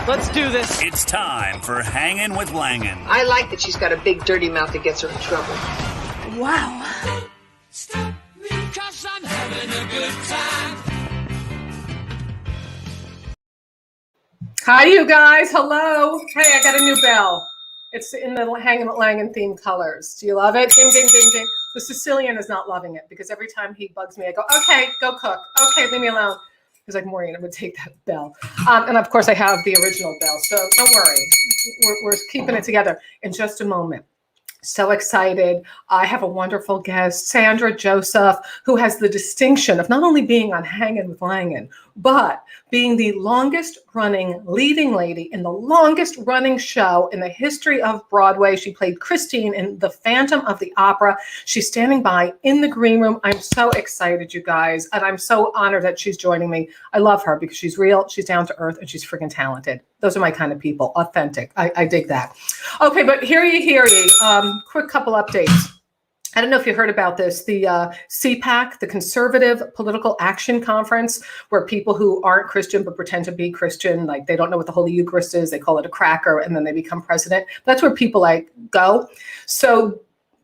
Let's do this. It's time for Hanging with Langan. I like that she's got a big dirty mouth that gets her in trouble. Wow. Stop me, 'cause I'm having a good time. Hi, you guys. Hello. Hey, I got a new bell. It's in the Hanging with Langan themed colors. Do you love it? Ding, ding, ding, ding. The Sicilian is not loving it because every time he bugs me, I go, okay, go cook. Okay, leave me alone. He's like, Maureen, I would take that bell. And of course, I have the original bell. So don't worry. We're keeping it together in just a moment. So excited. I have a wonderful guest, Sandra Joseph, who has the distinction of not only being on Hanging with Langan, but being the longest running leading lady in the longest running show in the history of Broadway. She played Christine in The Phantom of the Opera. She's standing by in the green room. I'm so excited, you guys. And I'm so honored that she's joining me. I love her because she's real, she's down to earth, and she's freaking talented. Those are my kind of people, authentic. I dig that. Okay, but hear ye. Quick couple updates. I don't know if you heard about this, the CPAC, the Conservative Political Action Conference, where people who aren't Christian but pretend to be Christian, like they don't know what the Holy Eucharist is, they call it a cracker, and then they become president. That's where people like go. So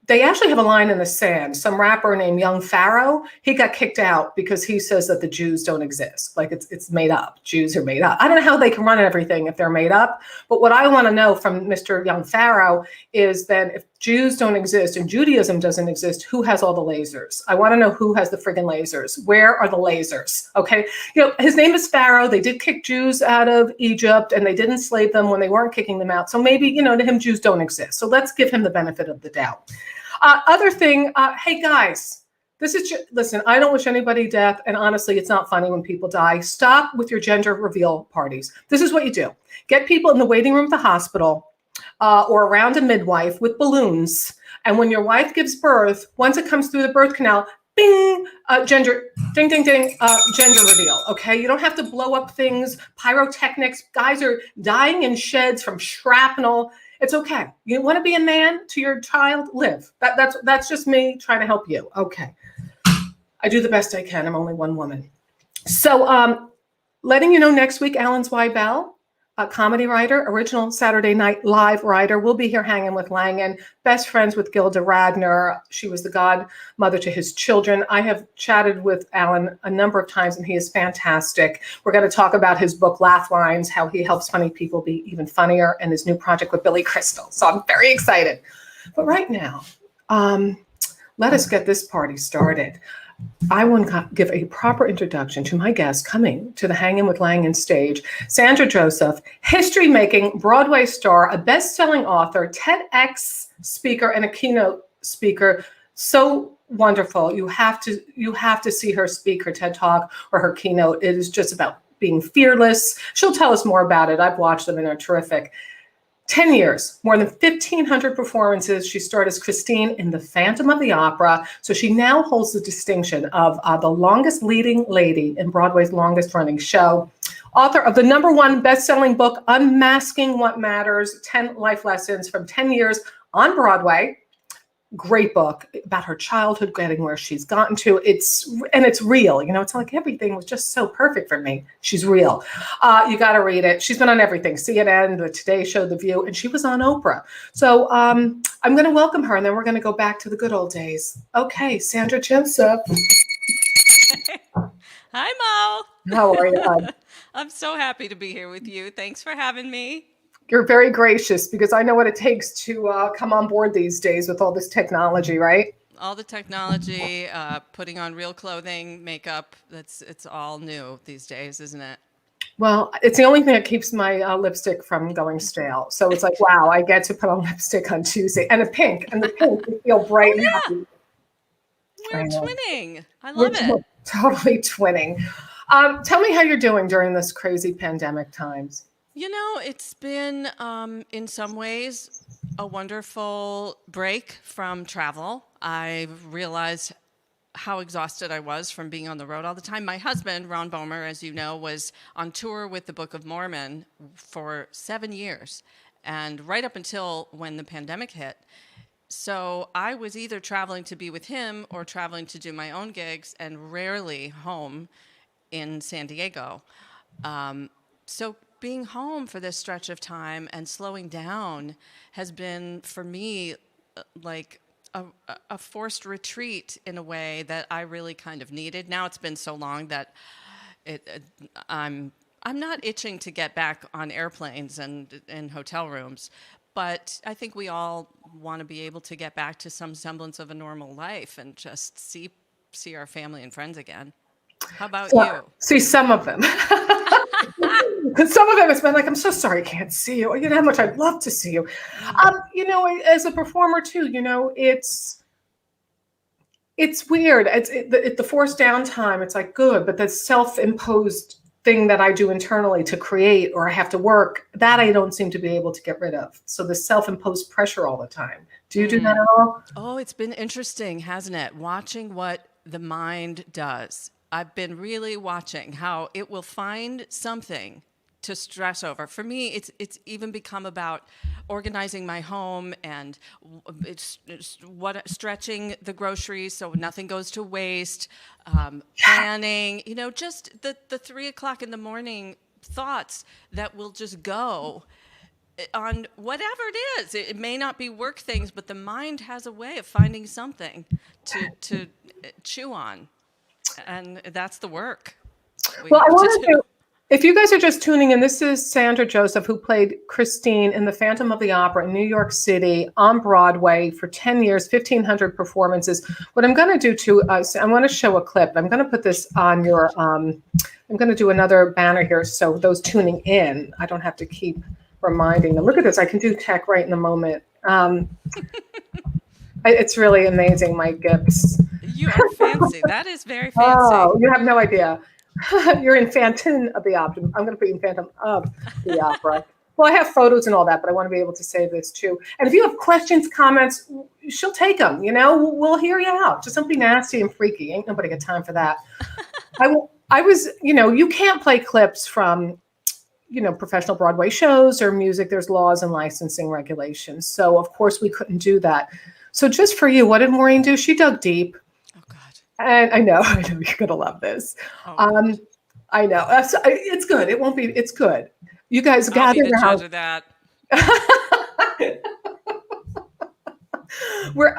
they actually have a line in the sand. Some rapper named Young Pharaoh, he got kicked out because he says that the Jews don't exist. Like it's made up. Jews are made up. I don't know how they can run everything if they're made up. But what I want to know from Mr. Young Pharaoh is then if Jews don't exist and Judaism doesn't exist, who has all the lasers? I want to know who has the friggin' lasers. Where are the lasers? Okay. You know, his name is Pharaoh. They did kick Jews out of Egypt and they did enslave them when they weren't kicking them out. So maybe, you know, to him, Jews don't exist. So let's give him the benefit of the doubt. Other thing, hey guys, listen, I don't wish anybody death. And honestly, it's not funny when people die. Stop with your gender reveal parties. This is what you do. Get people in the waiting room at the hospital or around a midwife with balloons. And when your wife gives birth, once it comes through the birth canal, bing, gender, ding, ding, ding, gender reveal, okay? You don't have to blow up things, pyrotechnics. Guys are dying in sheds from shrapnel. It's okay. You want to be a man to your child? Live. That's just me trying to help you. Okay. I do the best I can. I'm only one woman. So letting you know next week, Alan Zweibel, a comedy writer, original Saturday Night Live writer, will be here hanging with Langan, best friends with Gilda Radner. She was the godmother to his children. I have chatted with Alan a number of times, and he is fantastic. We're going to talk about his book, Laugh Lines, how he helps funny people be even funnier, and his new project with Billy Crystal. So I'm very excited. But right now, let us get this party started. I want to give a proper introduction to my guest coming to the Hanging with Langan stage, Sandra Joseph, history-making Broadway star, a best-selling author, TEDx speaker, and a keynote speaker. So wonderful. You have to see her speak, her TED Talk or her keynote. It is just about being fearless. She'll tell us more about it. I've watched them and they're terrific. 10 years, more than 1,500 performances. She starred as Christine in The Phantom of the Opera. So she now holds the distinction of the longest leading lady in Broadway's longest running show. Author of the #1 best-selling book, Unmasking What Matters, 10 Life Lessons from 10 Years on Broadway. Great book about her childhood, getting where she's gotten to. It's real. You know, it's like everything was just so perfect for me. She's real. You got to read it. She's been on everything, CNN, The Today Show, The View, and she was on Oprah. So I'm going to welcome her, and then we're going to go back to the good old days. Okay, Sandra Joseph. Hi, Mo. How are you? I'm so happy to be here with you. Thanks for having me. You're very gracious because I know what it takes to come on board these days with all this technology, right? All the technology, putting on real clothing, makeup, it's all new these days, isn't it? Well, it's the only thing that keeps my lipstick from going stale. So it's like, wow, I get to put on lipstick on Tuesday. And a pink. And the pink, you feel bright and happy. We're twinning. I love it. Totally twinning. Tell me how you're doing during this crazy pandemic times. You know, it's been, in some ways, a wonderful break from travel. I realized how exhausted I was from being on the road all the time. My husband, Ron Balmer, as you know, was on tour with the Book of Mormon for 7 years. and right up until when the pandemic hit. So I was either traveling to be with him or traveling to do my own gigs, and rarely home in San Diego. So being home for this stretch of time and slowing down has been, for me, like a forced retreat in a way that I really kind of needed. Now it's been so long that I'm not itching to get back on airplanes and in hotel rooms, but I think we all want to be able to get back to some semblance of a normal life and just see our family and friends again. How about you? See, some of them. Some of them, it's been like, I'm so sorry I can't see you. You know how much I'd love to see you. You know, as a performer too, you know, it's weird. It's the forced downtime. It's like good, but the self-imposed thing that I do internally to create, or I have to work, that I don't seem to be able to get rid of. So the self-imposed pressure all the time. Do you do that at all? Oh, it's been interesting, hasn't it? Watching what the mind does. I've been really watching how it will find something to stress over. For me, it's even become about organizing my home and it's stretching the groceries so nothing goes to waste, planning, you know, just the 3 o'clock in the morning thoughts that will just go on whatever it is. It may not be work things, but the mind has a way of finding something to chew on. And that's the work. Well, I want to do, if you guys are just tuning in, this is Sandra Joseph, who played Christine in the Phantom of the Opera in New York City on Broadway for 10 years, 1,500 performances. What I'm going to do too, I want to show a clip. I'm going to put this on your, I'm going to do another banner here so those tuning in, I don't have to keep reminding them. Look at this. I can do tech right in the moment. It's really amazing, my gifts. You are fancy. That is very fancy. Oh, you have no idea. You're in Phantom of the Opera. I'm going to put you in Phantom of the Opera. Well, I have photos and all that, but I want to be able to say this too. And if you have questions, comments, she'll take them. You know, we'll hear you out. Just don't be nasty and freaky. Ain't nobody got time for that. I was, you know, you can't play clips from, you know, professional Broadway shows or music. There's laws and licensing regulations. So of course we couldn't do that. So just for you, what did Maureen do? She dug deep. Oh God. And I know you're gonna love this. Oh, I know it's good. It won't be. It's good. You guys I'll be gather the around. judge of that. We're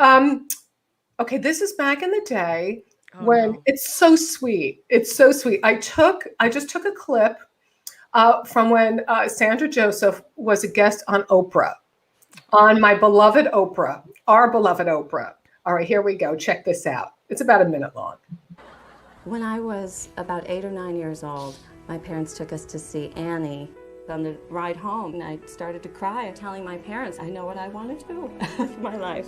okay. This is back in the day when no. it's so sweet. It's so sweet. I just took a clip from when Sandra Joseph was a guest on Oprah, on my beloved Oprah, our beloved Oprah. All right, here we go. Check this out. It's about a minute long. When I was about 8 or 9 years old, my parents took us to see Annie. On the ride home, I started to cry, telling my parents, I know what I want to do with my life.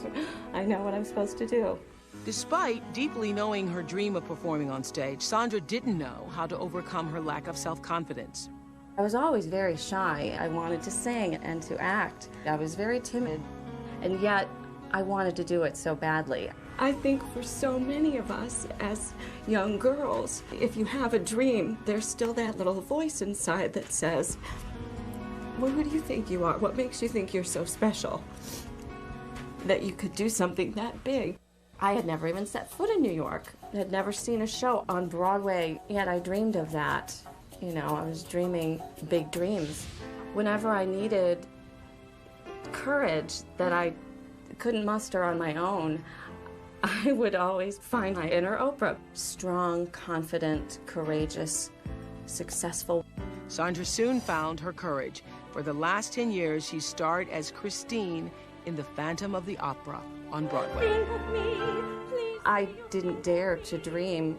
I know what I'm supposed to do. Despite deeply knowing her dream of performing on stage, Sandra didn't know how to overcome her lack of self-confidence. I was always very shy. I wanted to sing and to act. I was very timid, and yet I wanted to do it so badly. I think for so many of us as young girls, if you have a dream, there's still that little voice inside that says, well, who do you think you are? What makes you think you're so special? That you could do something that big. I had never even set foot in New York. I had never seen a show on Broadway, yet I dreamed of that. You know, I was dreaming big dreams. Whenever I needed courage that I couldn't muster on my own, I would always find my inner Oprah. Strong, confident, courageous, successful. Sandra soon found her courage. For the last 10 years, she starred as Christine in The Phantom of the Opera on Broadway. I didn't dare to dream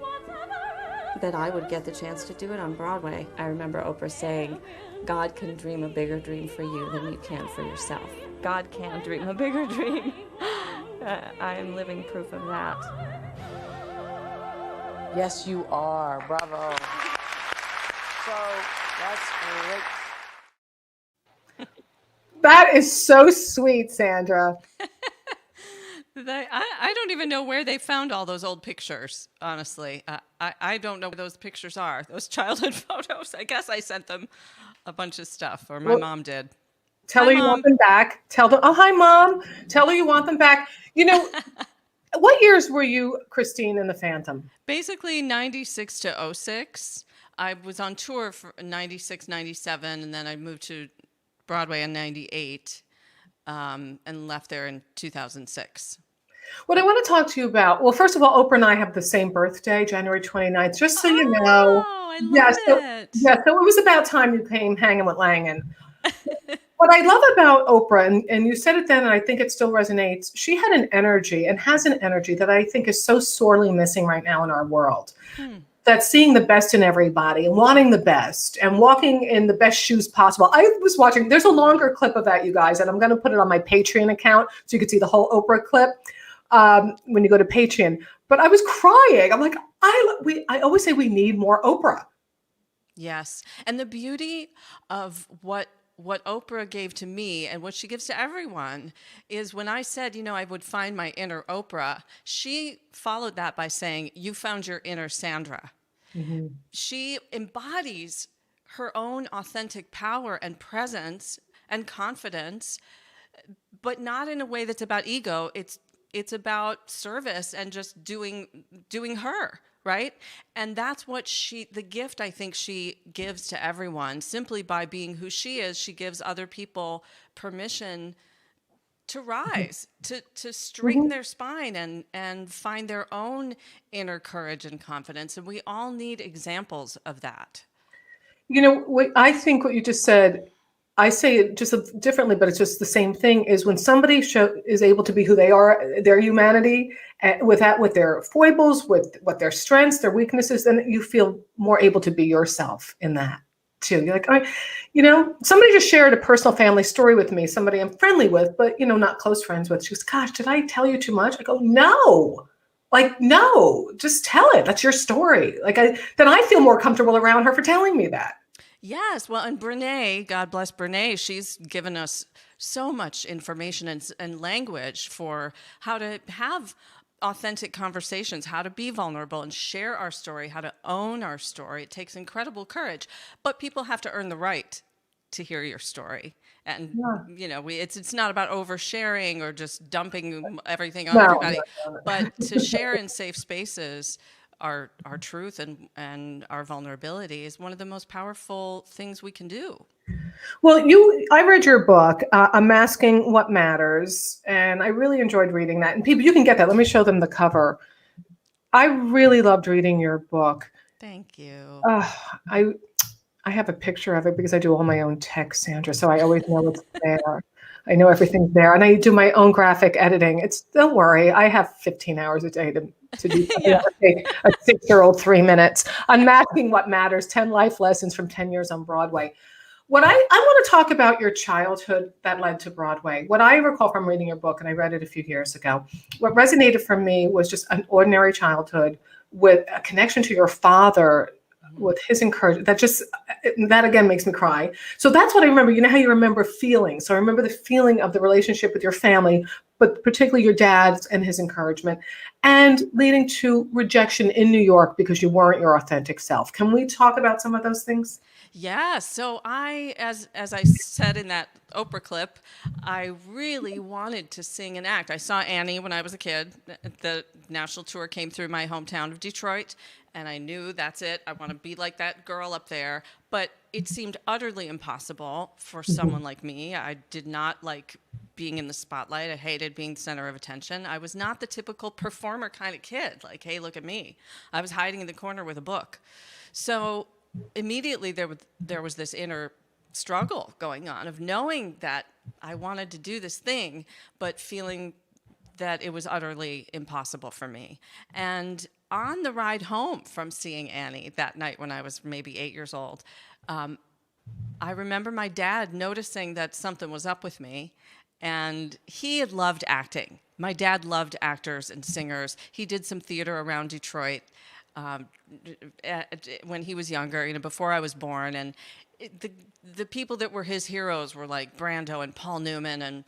that I would get the chance to do it on Broadway. I remember Oprah saying, God can dream a bigger dream for you than you can for yourself. God can dream a bigger dream. I am living proof of that. Yes, you are. Bravo. So that's great. That is so sweet, Sandra. I don't even know where they found all those old pictures, honestly. I don't know where those pictures are, those childhood photos. I guess I sent them a bunch of stuff, or my mom did. Tell Hi, her you want Mom. them back. Tell them, oh, hi, Mom. Tell her you want them back. What years were you, Christine, in the Phantom? Basically 96 to '06. I was on tour for 96, 97, and then I moved to Broadway in 98 and left there in 2006. What I want to talk to you about, well, first of all, Oprah and I have the same birthday, January 29th, just so you know. Oh, I Yeah, love so, it. yeah, so it was about time you came hanging with Langan. What I love about Oprah, and you said it then, and I think it still resonates, she had an energy and has an energy that I think is so sorely missing right now in our world. That's seeing the best in everybody and wanting the best and walking in the best shoes possible. I was watching, there's a longer clip of that, you guys, and I'm going to put it on my Patreon account so you can see the whole Oprah clip when you go to Patreon. But I was crying. I'm like, I always say we need more Oprah. Yes. And the beauty of what Oprah gave to me and what she gives to everyone is when I said, I would find my inner Oprah, she followed that by saying, you found your inner Sandra. Mm-hmm. She embodies her own authentic power and presence and confidence, but not in a way that's about ego. It's about service and just doing her. Right? And that's what the gift I think she gives to everyone. Simply by being who she is, she gives other people permission to rise, to straighten their spine and find their own inner courage and confidence. And we all need examples of that. I think what you just said, I say it just differently, but it's just the same thing, is when somebody is able to be who they are, their humanity, with their foibles, with what their strengths, their weaknesses, then you feel more able to be yourself in that too. You're like, somebody just shared a personal family story with me, somebody I'm friendly with, but, not close friends with. She goes, gosh, did I tell you too much? I go, no. No, just tell it. That's your story. Then I feel more comfortable around her for telling me that. Yes. Well, and Brene, God bless Brene, she's given us so much information and language for how to have authentic conversations, how to be vulnerable and share our story, how to own our story. It takes incredible courage, but people have to earn the right to hear your story. And, it's not about oversharing or just dumping everything on everybody, but to share in safe spaces our truth and our vulnerability is one of the most powerful things we can do. Well, I read your book, Unmasking What Matters, and I really enjoyed reading that. And people, you can get that. Let me show them the cover. I really loved reading your book. Thank you. I have a picture of it because I do all my own text, Sandra, so I always know it's there. I know everything's there, and I do my own graphic editing. Don't worry, I have 15 hours a day to do something that would take a 6-year-old 3 minutes. Unmasking What Matters: 10 Life Lessons from 10 Years on Broadway. What I want to talk about your childhood that led to Broadway. What I recall from reading your book, and I read it a few years ago, what resonated for me was just an ordinary childhood with a connection to your father, with his encouragement. That again makes me cry. So that's what I remember. You know how you remember feeling. So I remember the feeling of the relationship with your family, but particularly your dad's and his encouragement, and leading to rejection in New York because you weren't your authentic self. Can we talk about some of those things? Yeah, so as I said in that Oprah clip, I really wanted to sing and act. I saw Annie when I was a kid. The national tour came through my hometown of Detroit, and I knew that's it. I want to be like that girl up there. But it seemed utterly impossible for someone like me. I did not like being in the spotlight. I hated being the center of attention. I was not the typical performer kind of kid, like, hey, look at me. I was hiding in the corner with a book. So immediately there was this inner struggle going on of knowing that I wanted to do this thing, but feeling that it was utterly impossible for me. And on the ride home from seeing Annie that night when I was maybe 8 years old, I remember my dad noticing that something was up with me, and he had loved acting. My dad loved actors and singers. He did some theater around Detroit when he was younger, before I was born. And the people that were his heroes were like Brando and Paul Newman, and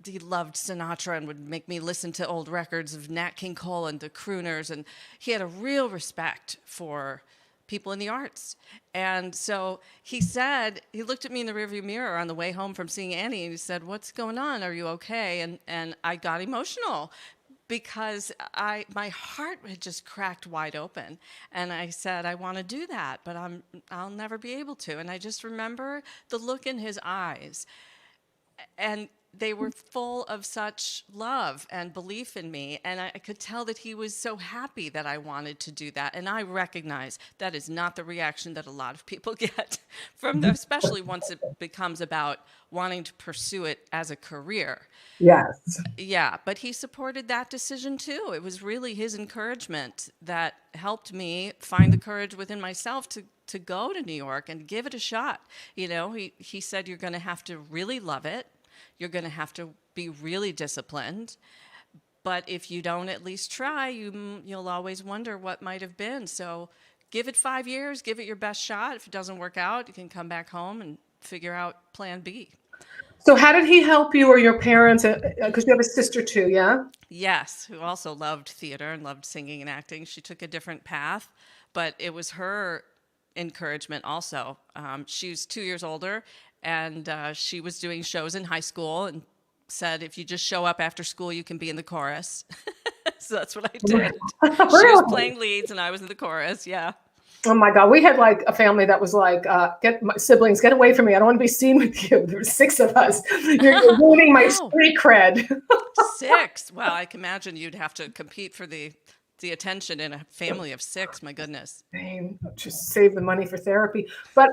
he loved Sinatra and would make me listen to old records of Nat King Cole and the crooners. And he had a real respect for people in the arts. And so he said, he looked at me in the rearview mirror on the way home from seeing Annie, and he said, "What's going on? Are you okay?" And I got emotional because my heart had just cracked wide open. And I said, "I want to do that, but I'll never be able to." And I just remember the look in his eyes. And they were full of such love and belief in me. And I could tell that he was so happy that I wanted to do that. And I recognize that is not the reaction that a lot of people get from them, especially once it becomes about wanting to pursue it as a career. Yes. Yeah, but he supported that decision too. It was really his encouragement that helped me find the courage within myself to go to New York and give it a shot. You know, he said, "You're going to have to really love it. You're going to have to be really disciplined. But if you don't at least try, you'll always wonder what might have been. So give it 5 years, give it your best shot. If it doesn't work out, you can come back home and figure out plan B." So how did he help you or your parents? Because you have a sister too, yeah? Yes, who also loved theater and loved singing and acting. She took a different path, but it was her encouragement also. She's 2 years older, and she was doing shows in high school and said, "If you just show up after school, you can be in the chorus." So that's what I did. She was playing leads, and I was in the chorus, yeah. Oh my God, we had like a family that was like, "Get my siblings, get away from me! I don't want to be seen with you." There were 6 of us. You're ruining my street cred. 6. Well, I can imagine you'd have to compete for the attention in a family of 6. My goodness. Just save the money for therapy. But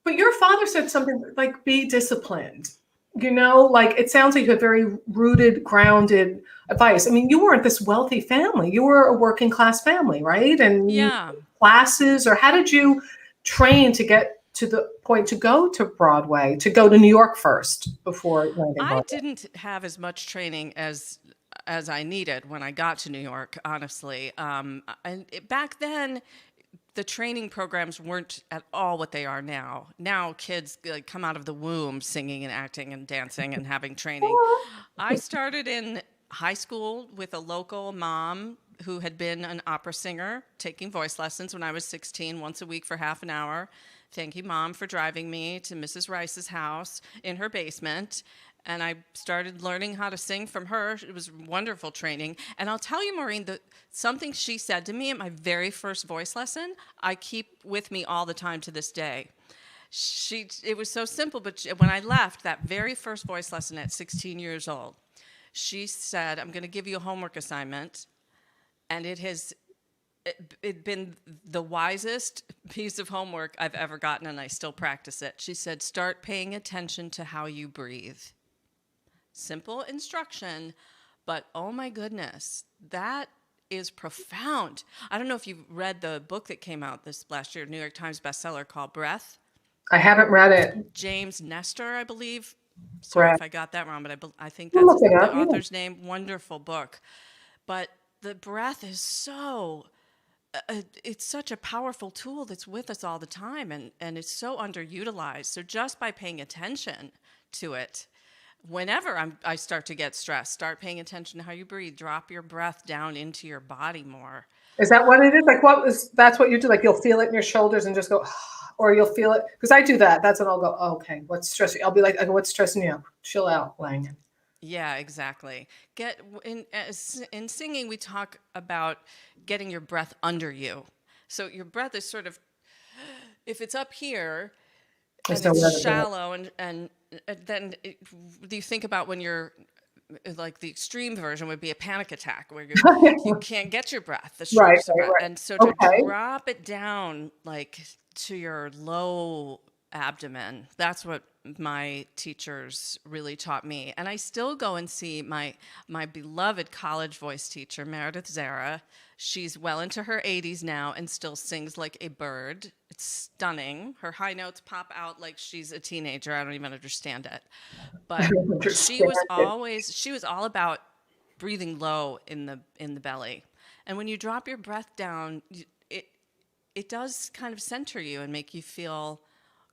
but your father said something like, "Be disciplined." You know, like it sounds like you had very rooted, grounded advice. I mean, you weren't this wealthy family. You were a working class family, right? And yeah, classes, or how did you train to get to the point to go to Broadway, to go to New York first before landing I Broadway? didn't have as much training as I needed when I got to New York, honestly. Back then, the training programs weren't at all what they are now. Now kids come out of the womb singing and acting and dancing and having training. I started in high school with a local mom who had been an opera singer, taking voice lessons when I was 16, once a week for half an hour. Thank you, Mom, for driving me to Mrs. Rice's house in her basement. And I started learning how to sing from her. It was wonderful training. And I'll tell you, Maureen, something she said to me at my very first voice lesson, I keep with me all the time to this day. It was so simple, but when I left that very first voice lesson at 16 years old, she said, "I'm going to give you a homework assignment." And it's been the wisest piece of homework I've ever gotten, and I still practice it. She said, "Start paying attention to how you breathe." Simple instruction, but oh my goodness, that is profound. I don't know if you've read the book that came out this last year, New York Times bestseller, called Breath. I haven't read it. James Nestor, I believe. Sorry if I got that wrong, but I think that's the author's name. Wonderful book. But the breath is it's such a powerful tool that's with us all the time, and it's so underutilized. So just by paying attention to it, whenever I start to get stressed, start paying attention to how you breathe. Drop your breath down into your body more. Is that what it is? Like, that's what you do? Like, you'll feel it in your shoulders and just go, or you'll feel it. Because I do that. That's when I'll go, oh, okay, what's stressing you? I'll be like, what's stressing you out? Chill out, Langan. Yeah, exactly. In singing, we talk about getting your breath under you. So your breath is sort of, if it's up here, and it's shallow, and then you think about when you're, like the extreme version would be a panic attack where you can't get your breath, right. And so to drop it down like to your low abdomen, that's what my teachers really taught me. And I still go and see my beloved college voice teacher, Meredith Zara. She's well into her 80s now and still sings like a bird. It's stunning. Her high notes pop out like she's a teenager. I don't even understand it. But she was all about breathing low in the belly. And when you drop your breath down, it does kind of center you and make you feel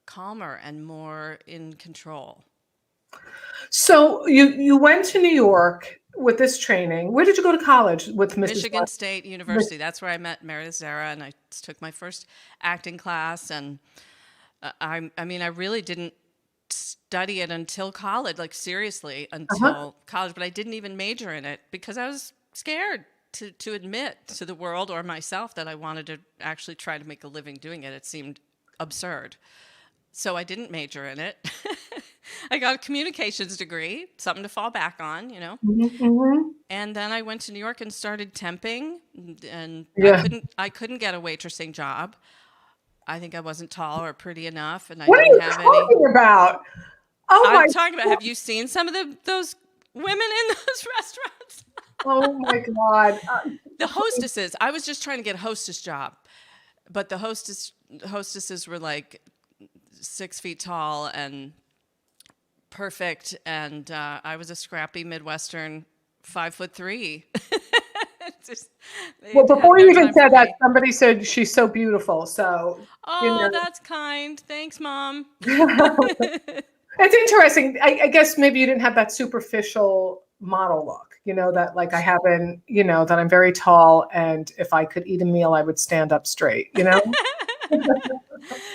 calmer and more in control. So you went to New York with this training. Where did you go to college with Mrs. Michigan State University. That's where I met Meredith Zara, and I took my first acting class. And I mean, I really didn't study it until college, like seriously, until college. But I didn't even major in it because I was scared to admit to the world or myself that I wanted to actually try to make a living doing it. It seemed absurd. So I didn't major in it. I got a communications degree, something to fall back on, you know. Mm-hmm. And then I went to New York and started temping, and Yeah. I couldn't get a waitressing job. I think I wasn't tall or pretty enough, and I What are you didn't have any. talking about? Oh my! I'm talking about. Have you seen some of those women in those restaurants? Oh my God! The hostesses. I was just trying to get a hostess job, but the hostesses were like 6 feet tall and perfect, and I was a scrappy Midwestern 5'3". Well, before you even said that, somebody said she's so beautiful. So, oh, that's kind. Thanks, Mom. It's interesting. I guess maybe you didn't have that superficial model look, you know, that like I haven't, you know, that I'm very tall, and if I could eat a meal, I would stand up straight, you know?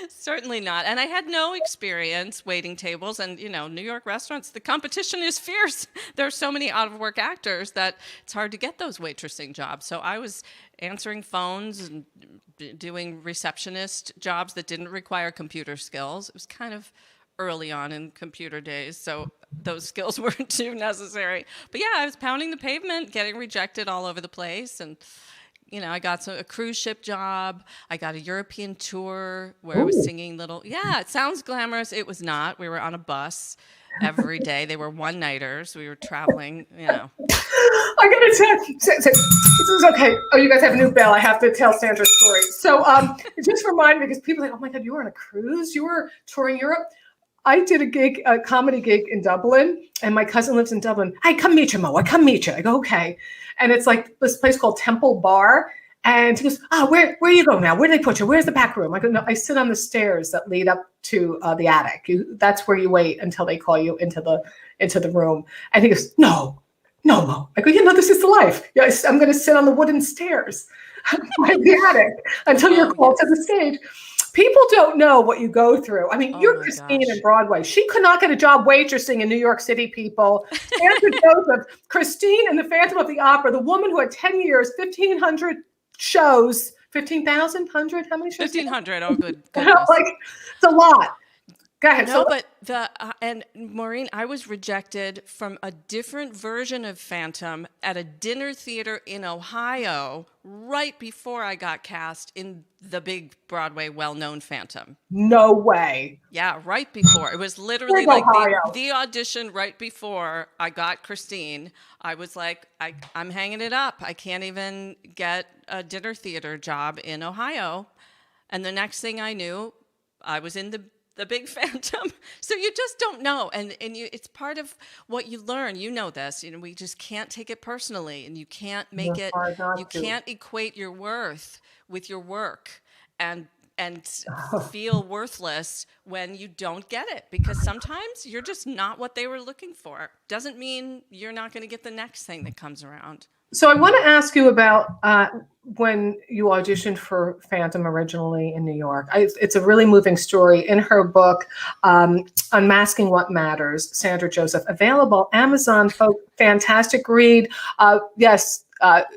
Certainly not. And I had no experience waiting tables, and, you know, New York restaurants, the competition is fierce. There are so many out-of-work actors that it's hard to get those waitressing jobs. So I was answering phones and doing receptionist jobs that didn't require computer skills. It was kind of early on in computer days, so those skills weren't too necessary. But yeah, I was pounding the pavement, getting rejected all over the place, and you know, I got a cruise ship job. I got a European tour where I was singing little. Yeah, it sounds glamorous. It was not. We were on a bus every day. They were one-nighters. We were traveling, you know. I gotta tell, this is okay. Oh, you guys have a new bell. I have to tell Sandra's story. So, it just reminded me because people are like, oh my God, you were on a cruise. You were touring Europe. I did a comedy gig in Dublin, and my cousin lives in Dublin. Hey, come meet you, Mo. I come meet you. I go, okay. And it's like this place called Temple Bar. And he goes, where you go now? Where do they put you? Where's the back room? I go, no, I sit on the stairs that lead up to the attic. That's where you wait until they call you into the room. And he goes, no, Mo. I go, this is the life. Yeah, I'm going to sit on the wooden stairs by the attic until you're called to the stage. People don't know what you go through. I mean, you're Christine in Broadway. She could not get a job waitressing in New York City, people. Sandra Joseph, Christine in the Phantom of the Opera, the woman who had 10 years, 1,500 shows, 15,000, 100, how many shows? 1,500, oh, good goodness. Like, it's a lot. Go ahead. No, but and Maureen, I was rejected from a different version of Phantom at a dinner theater in Ohio right before I got cast in the big Broadway well-known Phantom. No way. Yeah, right before. It was literally like the audition right before I got Christine. I was like, I'm hanging it up. I can't even get a dinner theater job in Ohio. And the next thing I knew, I was in the big Phantom. So you just don't know. And it's part of what you learn. You know this. You know, we just can't take it personally, and you can't make it, you can't equate your worth with your work and feel worthless when you don't get it, because sometimes you're just not what they were looking for. Doesn't mean you're not going to get the next thing that comes around. So I want to ask you about when you auditioned for Phantom originally in New York. It's a really moving story. In her book, Unmasking What Matters, Sandra Joseph, available Amazon. Fantastic read. Yes.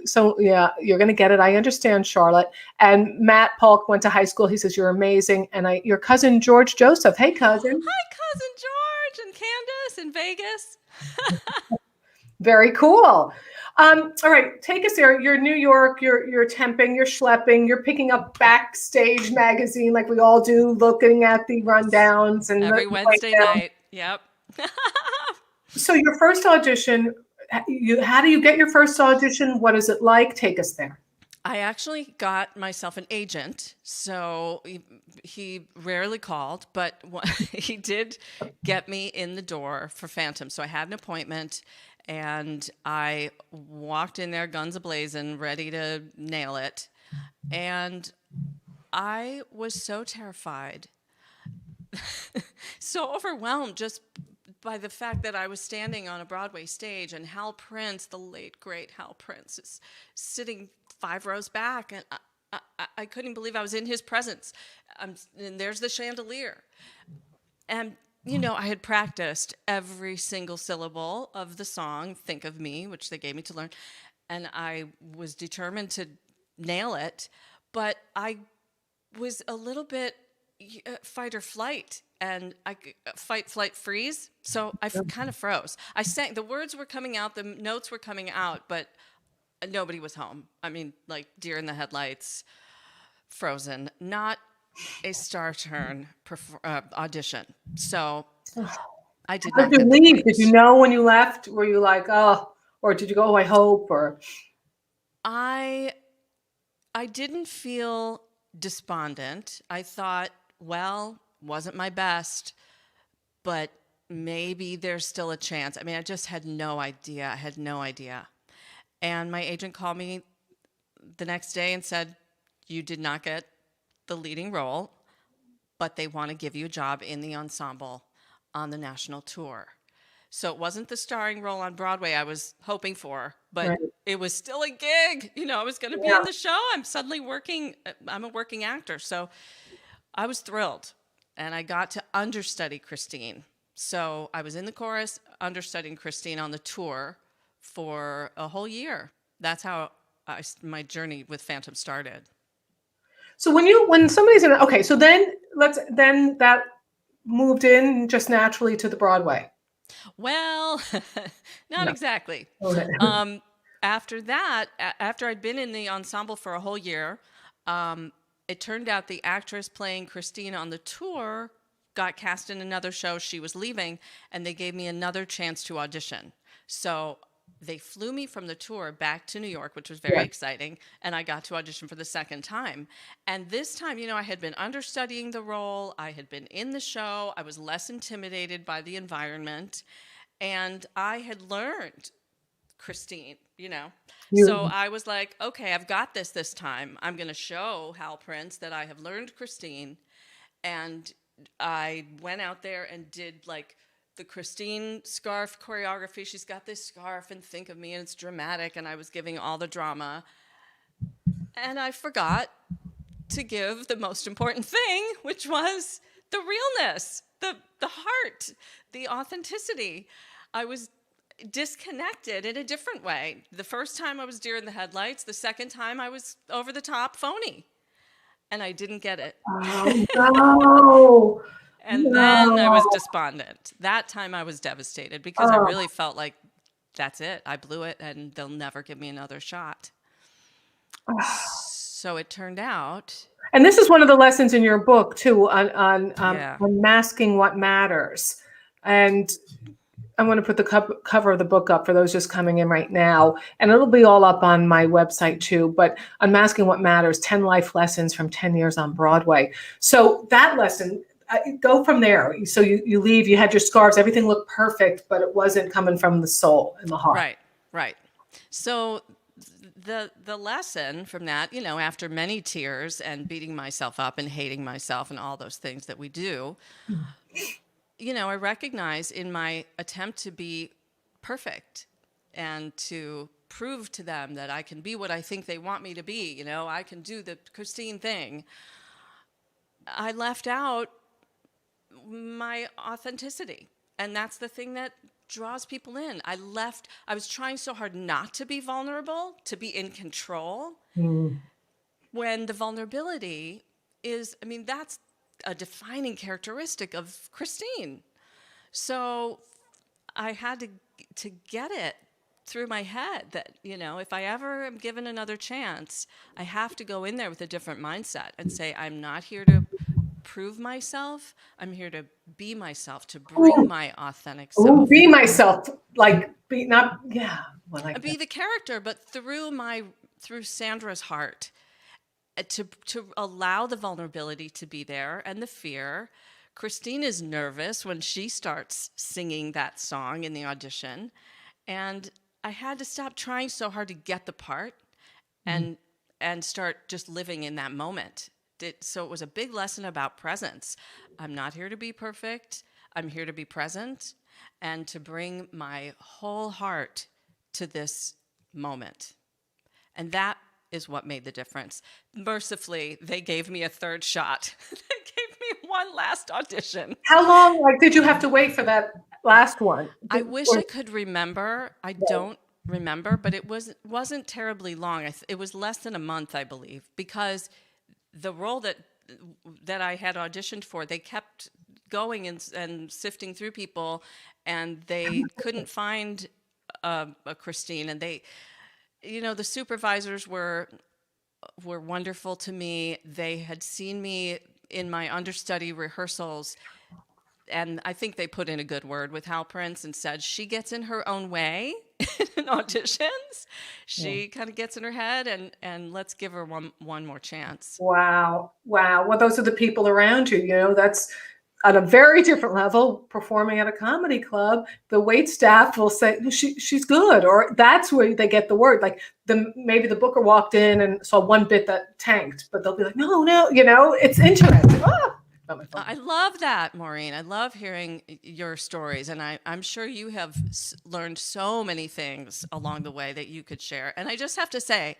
So yeah, you're going to get it. I understand, Charlotte. And Matt Polk went to high school. He says, you're amazing. And your cousin, George Joseph. Hey, cousin. Hi, cousin George and Candace in Vegas. Very cool. All right, take us there. You're in New York, you're temping, you're schlepping, you're picking up Backstage magazine like we all do, looking at the rundowns. And every Wednesday night. Yep. So your first audition, how do you get your first audition? What is it like? Take us there. I actually got myself an agent, so he rarely called, but he did get me in the door for Phantom. So I had an appointment, and I walked in there guns a-blazing, ready to nail it. And I was so terrified, so overwhelmed just by the fact that I was standing on a Broadway stage and Hal Prince, the late, great Hal Prince, is sitting 5 rows back, and I couldn't believe I was in his presence. And there's the chandelier. And, you know, I had practiced every single syllable of the song, Think of Me, which they gave me to learn, and I was determined to nail it, but I was a little bit fight or flight, and fight, flight, freeze. So I kind of froze. I sang, the words were coming out, the notes were coming out, but nobody was home. I mean, like deer in the headlights, Frozen, not a Star Turn audition. So I did How not did you get the leave? breaks. Did you know when you left? Were you like, oh, or did you go, oh, I hope, or? I didn't feel despondent. I thought, well, wasn't my best, but maybe there's still a chance. I mean, I just had no idea. I had no idea. And my agent called me the next day and said, you did not get the leading role, but they want to give you a job in the ensemble on the national tour. So it wasn't the starring role on Broadway I was hoping for, but it was still a gig. You know, I was going to be in the show. I'm suddenly working. I'm a working actor. So I was thrilled. And I got to understudy Christine. So I was in the chorus, understudying Christine on the tour for a whole year. That's how my journey with Phantom started. So when somebody's in, okay, so then that moved in just naturally to the Broadway. Well, not exactly. Okay. After that, after I'd been in the ensemble for a whole year, it turned out the actress playing Christine on the tour got cast in another show. She was leaving, and they gave me another chance to audition. So they flew me from the tour back to New York, which was very exciting, and I got to audition for the second time. And this time, you know, I had been understudying the role. I had been in the show. I was less intimidated by the environment, and I had learned Christine, you know. So I was like, okay, I've got this time. I'm going to show Hal Prince that I have learned Christine. And I went out there and did like the Christine scarf choreography. She's got this scarf and Think of Me, and it's dramatic, and I was giving all the drama. And I forgot to give the most important thing, which was the realness, the heart, the authenticity. I was disconnected in a different way. The first time I was deer in the headlights. The second time I was over the top phony. And I didn't get it. Oh, no. And then I was despondent. That time I was devastated because I really felt like that's it. I blew it and they'll never give me another shot. So it turned out. And this is one of the lessons in your book too, on masking what matters. And I want to put the cover of the book up for those just coming in right now. And it'll be all up on my website too, but Unmasking What Matters, 10 Life Lessons from 10 Years on Broadway. So that lesson, go from there. So you leave, you had your scarves, everything looked perfect, but it wasn't coming from the soul and the heart. Right. So the lesson from that, you know, after many tears and beating myself up and hating myself and all those things that we do, you know, I recognize in my attempt to be perfect and to prove to them that I can be what I think they want me to be, you know, I can do the Christine thing. I left out my authenticity. And that's the thing that draws people in. I was trying so hard not to be vulnerable, to be in control, when the vulnerability is, I mean, that's a defining characteristic of Christine. So I had to get it through my head that, you know, if I ever am given another chance, I have to go in there with a different mindset and say, I'm not here to prove myself. I'm here to be myself, to bring my authentic self. Be myself, like be not, be the character, but through Sandra's heart. To allow the vulnerability to be there and the fear. Christine is nervous when she starts singing that song in the audition. And I had to stop trying so hard to get the part and start just living in that moment. So it was a big lesson about presence. I'm not here to be perfect. I'm here to be present and to bring my whole heart to this moment. And that is what made the difference. Mercifully, they gave me a third shot. They gave me one last audition. How long did you have to wait for that last one? I wish I could remember. I don't remember, but it wasn't terribly long. It was less than a month, I believe, because the role that I had auditioned for, they kept going and sifting through people, and they couldn't find a Christine. And they, the supervisors were wonderful to me. They had seen me in my understudy rehearsals, and I think they put in a good word with Hal Prince and said, she gets in her own way in auditions. She kind of gets in her head, and let's give her one more chance. Wow. Well, those are the people around you. That's at a very different level. Performing at a comedy club, the wait staff will say she's good, or that's where they get the word. Like maybe the booker walked in and saw one bit that tanked, but they'll be like, no, it's interesting. I love that, Maureen. I love hearing your stories, and I'm sure you have learned so many things along the way that you could share. And I just have to say,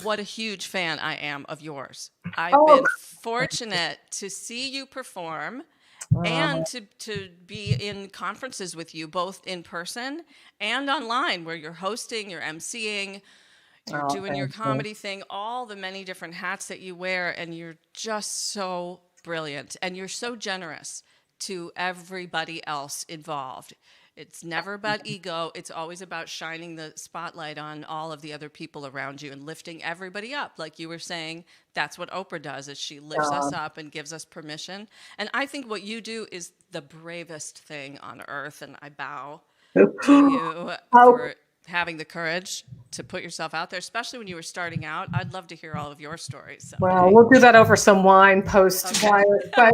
what a huge fan I am of yours. I've been fortunate to see you perform and to be in conferences with you, both in person and online, where you're hosting, you're emceeing, you're doing your comedy thing, all the many different hats that you wear, and you're just so brilliant, and you're so generous to everybody else involved. It's never about ego. It's always about shining the spotlight on all of the other people around you and lifting everybody up. Like you were saying, that's what Oprah does, is she lifts us up and gives us permission. And I think what you do is the bravest thing on earth, and I bow to you for having the courage to put yourself out there, especially when you were starting out. I'd love to hear all of your stories someday. Well, we'll do that over some wine post-Violet, but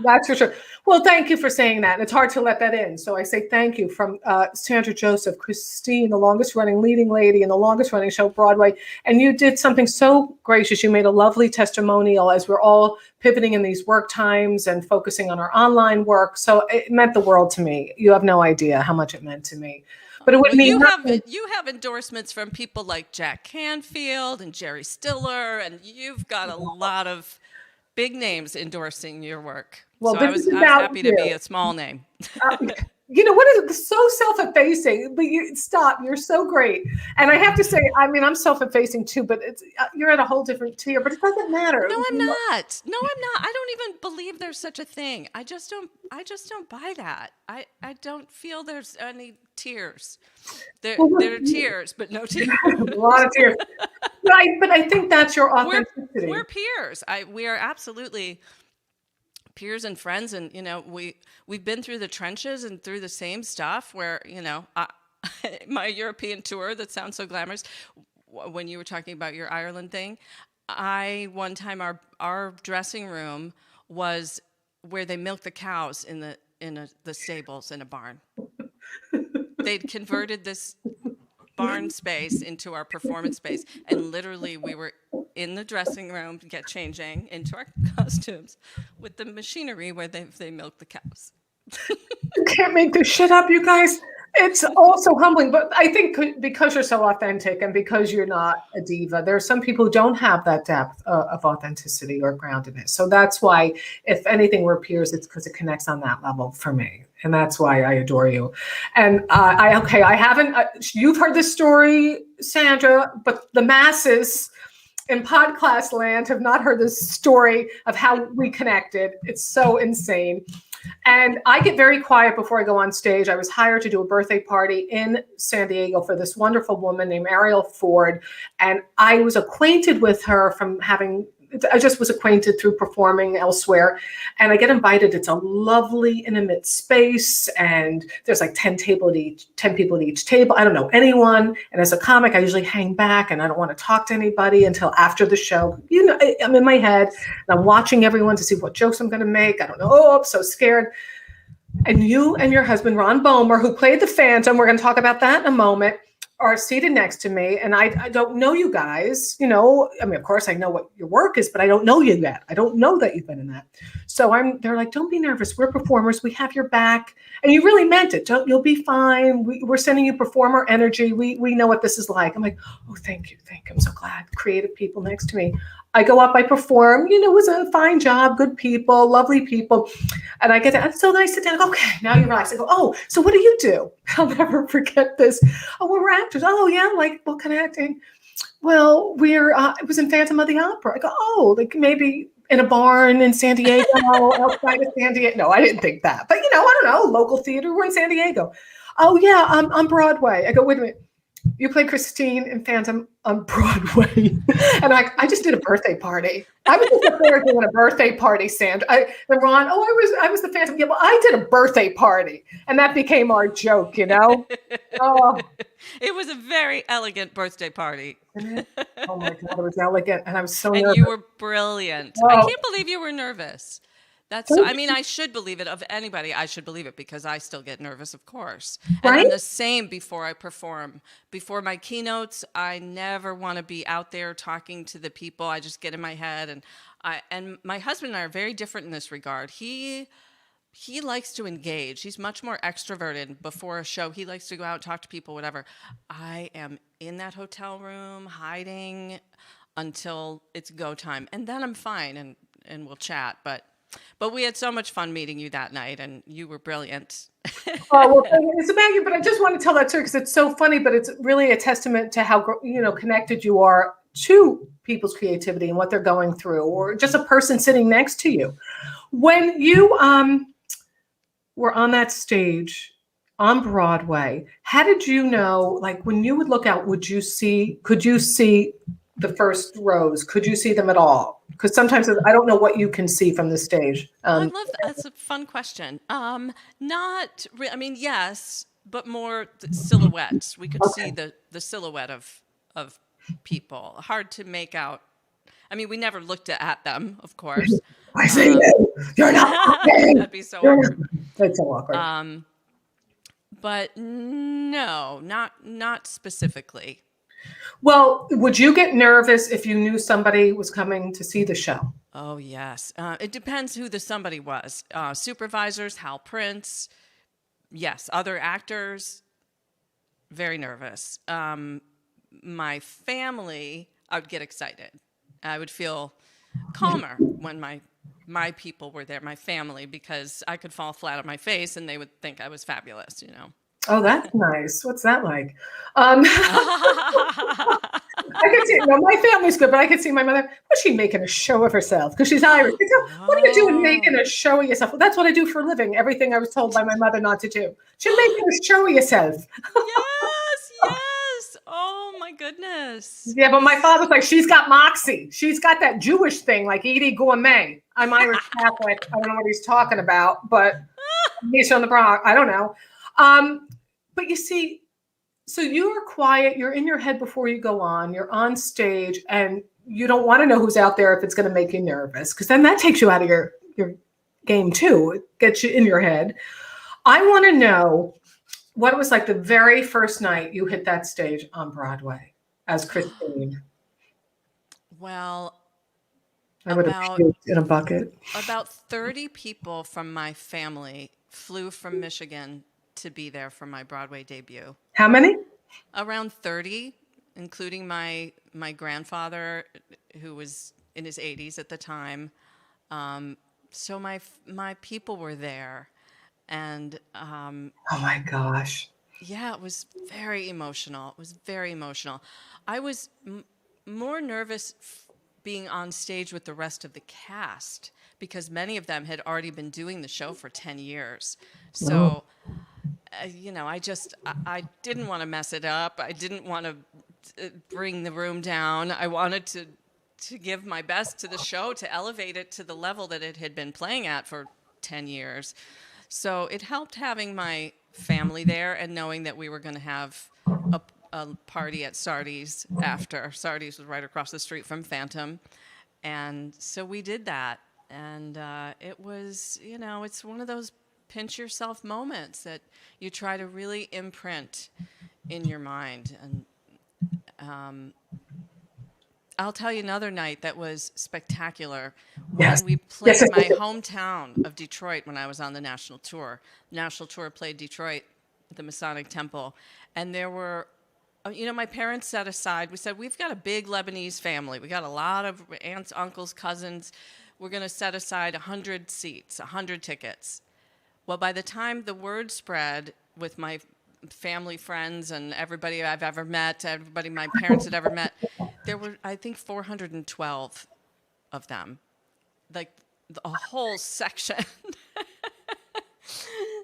that's for sure. Well, thank you for saying that. And it's hard to let that in. So I say thank you from Sandra Joseph, Christine, the longest running leading lady in the longest running show, Broadway. And you did something so gracious. You made a lovely testimonial as we're all pivoting in these work times and focusing on our online work. So it meant the world to me. You have no idea how much it meant to me. But it wouldn't you have endorsements from people like Jack Canfield and Jerry Stiller, and you've got a lot of big names endorsing your work. Well, so I was happy to be a small name. What is it? So self-effacing, but stop. You're so great. And I have to say, I'm self-effacing too, but you're at a whole different tier, but it doesn't matter. No, I'm not. I don't even believe there's such a thing. I just don't buy that. I don't feel there's any tears. There are tears, but no tears. A lot of tears. But I think that's your authenticity. We're peers. We are absolutely peers and friends, and we've been through the trenches and through the same stuff where my European tour that sounds so glamorous, when you were talking about your Ireland thing, one time our dressing room was where they milk the cows in the stables in a barn. They'd converted this barn space into our performance space, and literally we were in the dressing room changing into our costumes with the machinery where they milk the cows. You can't make this shit up, you guys. It's also humbling, but I think because you're so authentic and because you're not a diva, there are some people who don't have that depth of authenticity or groundedness. So that's why, if anything, we're peers. It's because it connects on that level for me, and that's why I adore you. And I haven't. You've heard this story, Sandra, but the masses in podcast land have not heard this story of how we connected. It's so insane. And I get very quiet before I go on stage. I was hired to do a birthday party in San Diego for this wonderful woman named Ariel Ford. And I was acquainted with her I just was acquainted through performing elsewhere. And I get invited. It's a lovely, intimate space. And there's like 10 people at each table. I don't know anyone. And as a comic, I usually hang back and I don't want to talk to anybody until after the show. I'm in my head and I'm watching everyone to see what jokes I'm going to make. I don't know. Oh, I'm so scared. And you and your husband, Ron Balmer, who played the Phantom, we're going to talk about that in a moment, are seated next to me, and I don't know you guys. You know, I mean, of course, I know what your work is, but I don't know you yet. I don't know that you've been in that. So they're like, don't be nervous. We're performers. We have your back, and you really meant it. You'll be fine. We're sending you performer energy. We know what this is like. I'm like, oh, thank you. I'm so glad. Creative people next to me. I go up, I perform, you know, it was a fine job, good people, lovely people. And I get to, so then I sit down and go, okay, now you relax. I go, oh, so what do you do? I'll never forget this. Oh, well, we're actors. Oh, yeah, like what kind of acting? Well, it was in Phantom of the Opera. I go, oh, like maybe in a barn in San Diego, outside of San Diego. No, I didn't think that. But, you know, I don't know, local theater, we're in San Diego. Oh, yeah, on Broadway. I go, wait a minute. You played Christine in Phantom on Broadway. And I just did a birthday party. I was just up there doing a birthday party, Sandra. And Ron, I was the Phantom. Yeah, well, I did a birthday party. And that became our joke, you know? Oh. It was a very elegant birthday party. Oh my God, it was elegant. And I was so nervous. And you were brilliant. Oh. I can't believe you were nervous. I mean, I should believe it of anybody. I should believe it because I still get nervous, of course. And Right? I'm the same before I perform. Before my keynotes, I never want to be out there talking to the people. I just get in my head. And my husband and I are very different in this regard. He likes to engage. He's much more extroverted before a show. He likes to go out and talk to people, whatever. I am in that hotel room hiding until it's go time. And then I'm fine and we'll chat. But we had so much fun meeting you that night, and you were brilliant. Oh, well, it's about you, but I just want to tell that story because it's so funny, but it's really a testament to how, you know, connected you are to people's creativity and what they're going through, or just a person sitting next to you. When you were on that stage on Broadway, how did you know, like when you would look out, could you see the first rows? Could you see them at all? Because sometimes I don't know what you can see from the stage. I love that. That's a fun question. Not, I mean, yes, but more silhouettes. We could see the silhouette of people. Hard to make out. I mean, we never looked at them, of course. I see you. You're not. That'd be so awkward. That's so awkward. But no, not specifically. Well, would you get nervous if you knew somebody was coming to see the show? Oh, yes. It depends who the somebody was. Supervisors, Hal Prince. Yes, other actors, very nervous. My family, I would get excited. I would feel calmer when my people were there, my family, because I could fall flat on my face and they would think I was fabulous, you know. Oh, that's nice. What's that like? I could see, well, my family's good, but I could see my mother, was she making a show of herself? Because she's Irish. What are you doing making a show of yourself? Well, that's what I do for a living. Everything I was told by my mother not to do. She's making a show of yourself. Yes. Oh, my goodness. Yeah, but my father's like, she's got moxie. She's got that Jewish thing like Edie Gourmet. I'm Irish Catholic. I don't know what he's talking about, but he's from the Bronx. I don't know. But you see, so you're quiet, you're in your head before you go on, you're on stage, and you don't want to know who's out there if it's going to make you nervous, because then that takes you out of your game too. It gets you in your head. I want to know what it was like the very first night you hit that stage on Broadway as Christine. Well, I would have puked in a bucket. About 30 people from my family flew from Michigan to be there for my Broadway debut. How many? Around 30, including my grandfather, who was in his 80s at the time. So my people were there, and oh my gosh. Yeah, it was very emotional. It was very emotional. I was more nervous being on stage with the rest of the cast because many of them had already been doing the show for 10 years. So. You know, I didn't want to mess it up. I didn't want to bring the room down. I wanted to give my best to the show, to elevate it to the level that it had been playing at for 10 years. So it helped having my family there and knowing that we were going to have a party at Sardi's after. Sardi's was right across the street from Phantom. And so we did that. And it was, you know, it's one of those pinch yourself moments that you try to really imprint in your mind. And I'll tell you another night that was spectacular. Yes. When we Yes, played yes, my yes. hometown of Detroit when I was on the national tour. National tour played Detroit at the Masonic Temple. And there were, my parents set aside, we said, we've got a big Lebanese family. We got a lot of aunts, uncles, cousins. We're going to set aside 100 seats, 100 tickets. Well, by the time the word spread with my family, friends, and everybody I've ever met, everybody my parents had ever met, there were, I think, 412 of them, like a whole section.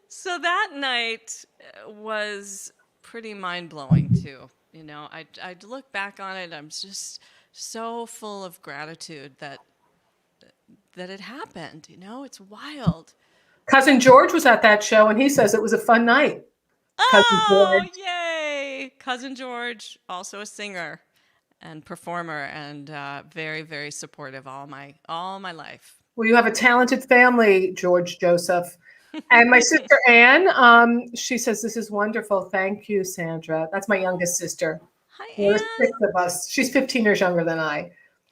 So that night was pretty mind-blowing, too. I'd look back on it, I'm just so full of gratitude that it happened. It's wild. Cousin George was at that show, and he says it was a fun night. Cousin Oh, George. yay! Cousin George, also a singer and performer, and very, very supportive all my life. Well, you have a talented family, George Joseph. And my sister Anne, she says, this is wonderful. Thank you, Sandra. That's my youngest sister. Hi, There's Anne. 6 of us. She's 15 years younger than I.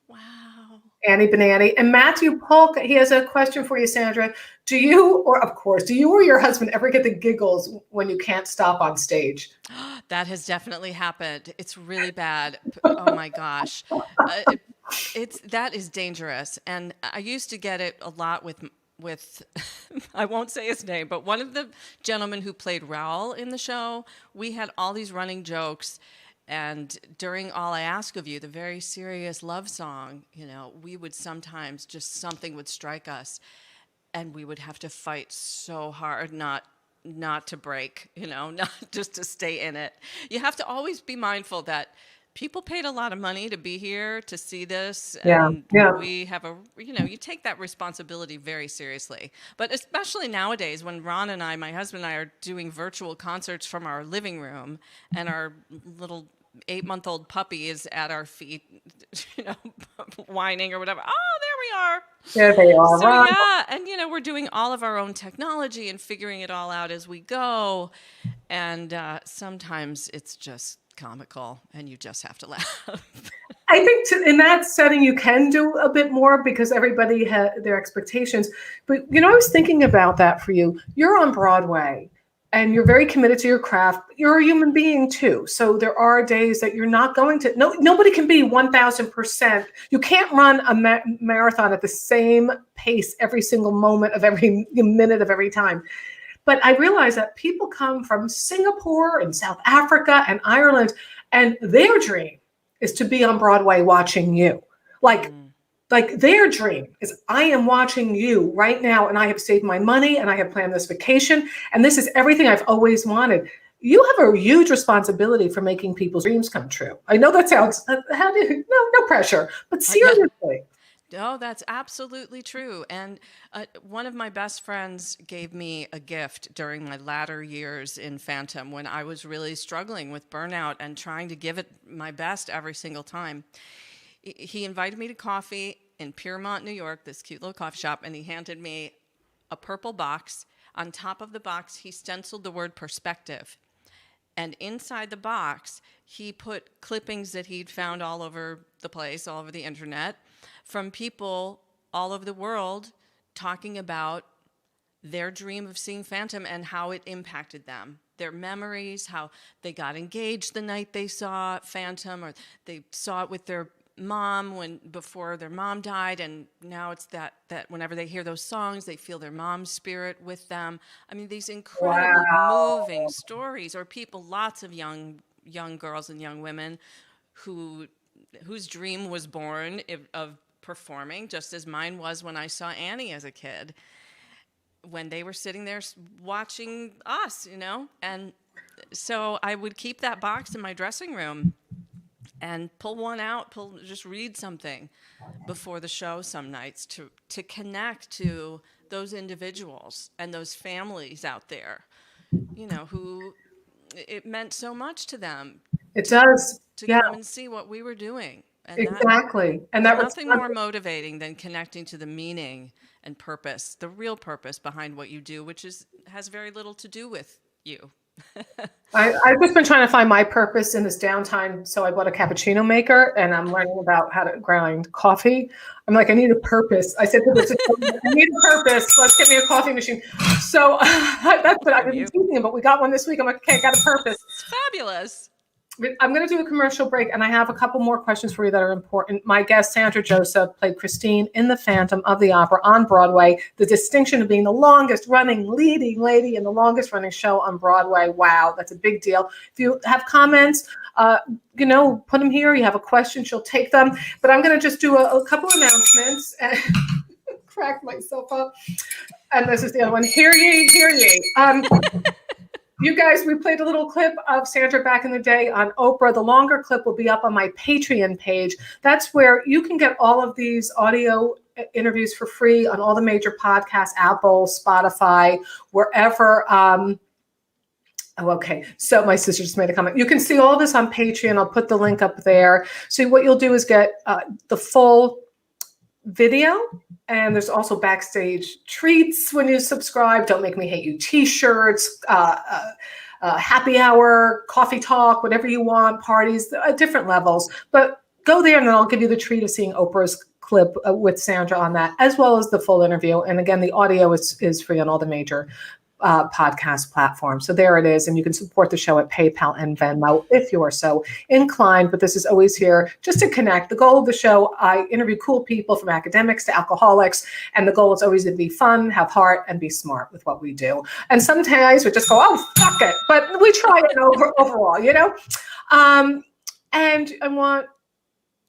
Wow. Annie Banani. And Matthew Polk, he has a question for you, Sandra. Do you or your husband ever get the giggles when you can't stop on stage? That has definitely happened. It's really bad. Oh my gosh. That is dangerous. And I used to get it a lot with I won't say his name, but one of the gentlemen who played Raoul in the show. We had all these running jokes. And during All I Ask of You, the very serious love song, we would sometimes something would strike us, and we would have to fight so hard not to break, not just to stay in it. You have to always be mindful that people paid a lot of money to be here to see this, and we have you take that responsibility very seriously. But especially nowadays when Ron and I, my husband and I, are doing virtual concerts from our living room, and our little 8-month-old puppy is at our feet, whining or whatever. Oh, there we are. There they are. So Ron. yeah, and we're doing all of our own technology and figuring it all out as we go, and sometimes it's just comical, and you just have to laugh. I think in that setting you can do a bit more because everybody had their expectations. But I was thinking about that for you. You're on Broadway, and you're very committed to your craft. You're a human being too, so there are days that you're not going to. Nobody can be 1,000%. You can't run a marathon at the same pace every single moment of every minute of every time. But I realize that people come from Singapore and South Africa and Ireland, and their dream is to be on Broadway watching you. Like their dream is, I am watching you right now, and I have saved my money, and I have planned this vacation, and this is everything I've always wanted. You have a huge responsibility for making people's dreams come true. I know that sounds, no pressure, but seriously. No, that's absolutely true. And one of my best friends gave me a gift during my latter years in Phantom when I was really struggling with burnout and trying to give it my best every single time. He invited me to coffee in Piermont, New York, this cute little coffee shop, and he handed me a purple box. On top of the box, he stenciled the word perspective. And inside the box, he put clippings that he'd found all over the place, all over the internet, from people all over the world talking about their dream of seeing Phantom and how it impacted them. Their memories, how they got engaged the night they saw Phantom, or they saw it with their mom before their mom died, and now it's that whenever they hear those songs, they feel their mom's spirit with them. I mean, these incredibly moving stories, or people, lots of young girls and young women whose dream was born of performing, just as mine was when I saw Annie as a kid, when they were sitting there watching us, and so I would keep that box in my dressing room and pull one out, just read something before the show some nights to connect to those individuals and those families out there, who it meant so much to them. It does. To come and see what we were doing. And exactly. And there's nothing more motivating than connecting to the meaning and purpose, the real purpose behind what you do, which has very little to do with you. I've just been trying to find my purpose in this downtime. So I bought a cappuccino maker and I'm learning about how to grind coffee. I'm like, I need a purpose. I said to this, I need a purpose. Let's get me a coffee machine. So that's what I've been thinking about. We got one this week. I'm like, okay, I got a purpose. It's fabulous. I'm going to do a commercial break, and I have a couple more questions for you that are important. My guest, Sandra Joseph, played Christine in The Phantom of the Opera on Broadway. The distinction of being the longest running leading lady in the longest running show on Broadway. Wow, that's a big deal. If you have comments, put them here. You have a question, she'll take them. But I'm going to just do a couple announcements and crack myself up. And this is the other one. Hear ye, hear ye. You guys, we played a little clip of Sandra back in the day on Oprah. The longer clip will be up on my Patreon page. That's where you can get all of these audio interviews for free on all the major podcasts, Apple, Spotify, wherever. Okay. So my sister just made a comment. You can see all this on Patreon. I'll put the link up there. So what you'll do is get the full video, and there's also backstage treats when you subscribe. Don't Make Me Hate You t-shirts, happy hour, coffee talk, whatever you want, parties at different levels. But go there and then I'll give you the treat of seeing Oprah's clip with Sandra on that, as well as the full interview. And again, the audio is free on all the major podcast platforms. So there it is. And you can support the show at PayPal and Venmo if you are so inclined. But this is always here just to connect. The goal of the show, I interview cool people from academics to alcoholics. And the goal is always to be fun, have heart, and be smart with what we do. And sometimes we just go, oh, fuck it. But we try it overall, And I want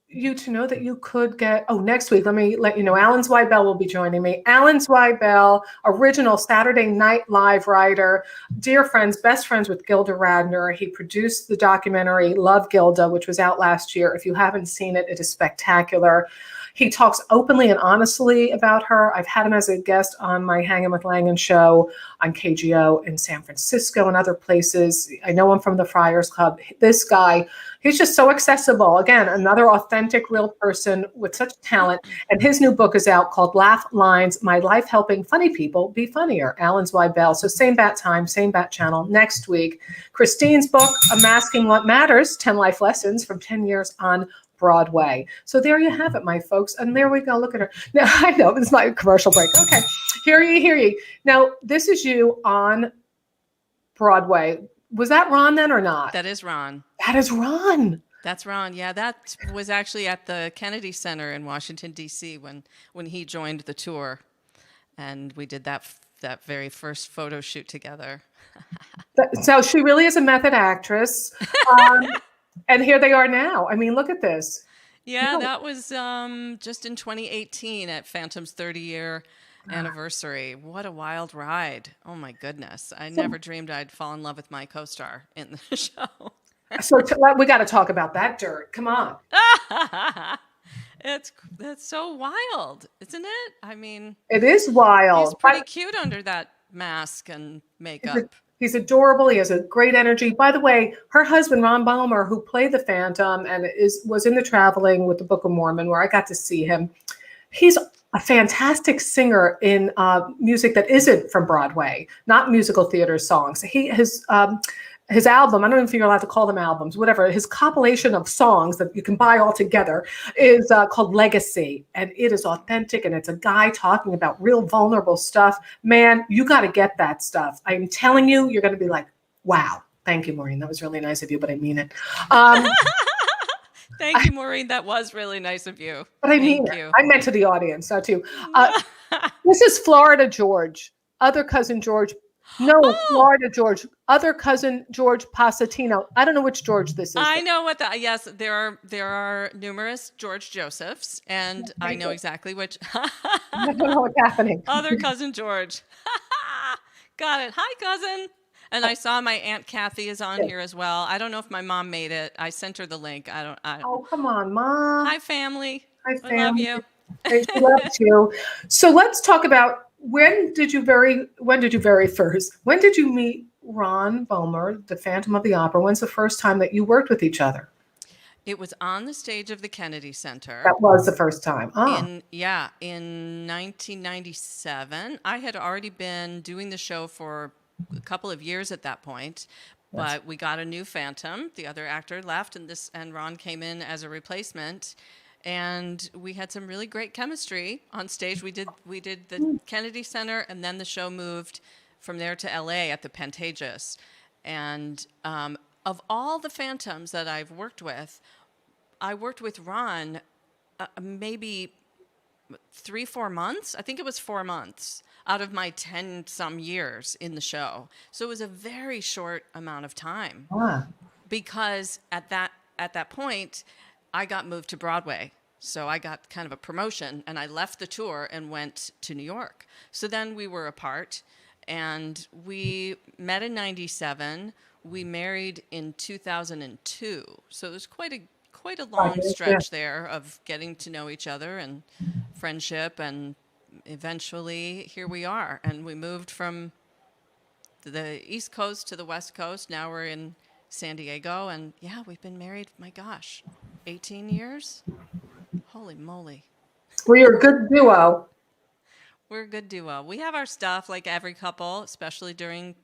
you to know that you could get, next week, let me let you know, Alan Zweibel will be joining me. Alan Zweibel, original Saturday Night Live writer, dear friends, best friends with Gilda Radner. He produced the documentary Love Gilda, which was out last year. If you haven't seen it, it is spectacular. He talks openly and honestly about her. I've had him as a guest on my Hanging with Langan show on KGO in San Francisco and other places. I know him from the Friars Club. This guy, he's just so accessible. Again, another authentic, real person with such talent. And his new book is out called Laugh Lines, My Life Helping Funny People Be Funnier. Alan Zweibel. So same bat time, same bat channel next week. Christine's book, Unmasking What Matters, 10 Life Lessons from 10 Years on Broadway. So there you have it, my folks. And there we go. Look at her. Now, I know this is my commercial break. Okay. Hear ye, hear ye. Now, this is you on Broadway. Was that Ron then or not? That is Ron. That is Ron. That's Ron. Yeah, that was actually at the Kennedy Center in Washington, D.C. when he joined the tour. And we did that very first photo shoot together. So she really is a method actress. And here they are now. I mean, look at this. Yeah, that was just in 2018 at Phantom's 30-year anniversary. What a wild ride. Oh, my goodness. I never dreamed I'd fall in love with my co-star in the show. So we got to talk about that dirt. Come on. That's so wild, isn't it? I mean, it is wild. He's pretty cute under that mask and makeup. He's adorable. He has a great energy. By the way, her husband, Ron Balmer, who played the Phantom and was in the Traveling with the Book of Mormon, where I got to see him. He's a fantastic singer in music that isn't from Broadway, not musical theater songs. His album, I don't know if you're allowed to call them albums, whatever, his compilation of songs that you can buy all together is called Legacy. And it is authentic. And it's a guy talking about real vulnerable stuff. Man, you got to get that stuff. I'm telling you, you're going to be like, wow. Thank you, Maureen. That was really nice of you, but I mean it. Thank you, Maureen. That was really nice of you. But I mean, I meant to the audience, not to. This is Florida George, other cousin George. Florida George, other cousin George Pasatino. I don't know which George this is. I know what that. Yes, there are numerous George Josephs, and I know exactly which. I don't know what's happening. Other cousin George. Got it. Hi, cousin. And I saw my Aunt Kathy is on here as well. I don't know if my mom made it. I sent her the link. Oh, come on, Mom. Hi, family. Hi, family. I love you. I love you. So let's talk about when did you first? When did you meet Ron Balmer, the Phantom of the Opera? When's the first time that you worked with each other? It was on the stage of the Kennedy Center. That was the first time. In 1997. I had already been doing the show for a couple of years at that point. But we got a new Phantom. The other actor left, and Ron came in as a replacement. And we had some really great chemistry on stage. We did the Kennedy Center, and then the show moved from there to LA at the Pantages. And of all the Phantoms that I've worked with, I worked with Ron maybe 3-4 months. I think it was 4 months out of my 10-some years in the show. So it was a very short amount of time. Because at that point, I got moved to Broadway. So I got kind of a promotion, and I left the tour and went to New York. So then we were apart, and we met in 97. We married in 2002. So it was quite a long stretch there of getting to know each other and friendship, and eventually here we are. And we moved from the East Coast to the West Coast. Now we're in San Diego, and yeah, we've been married, my gosh, 18 years? Holy moly. Well, you're a good duo. We're a good duo. We have our stuff like every couple, especially during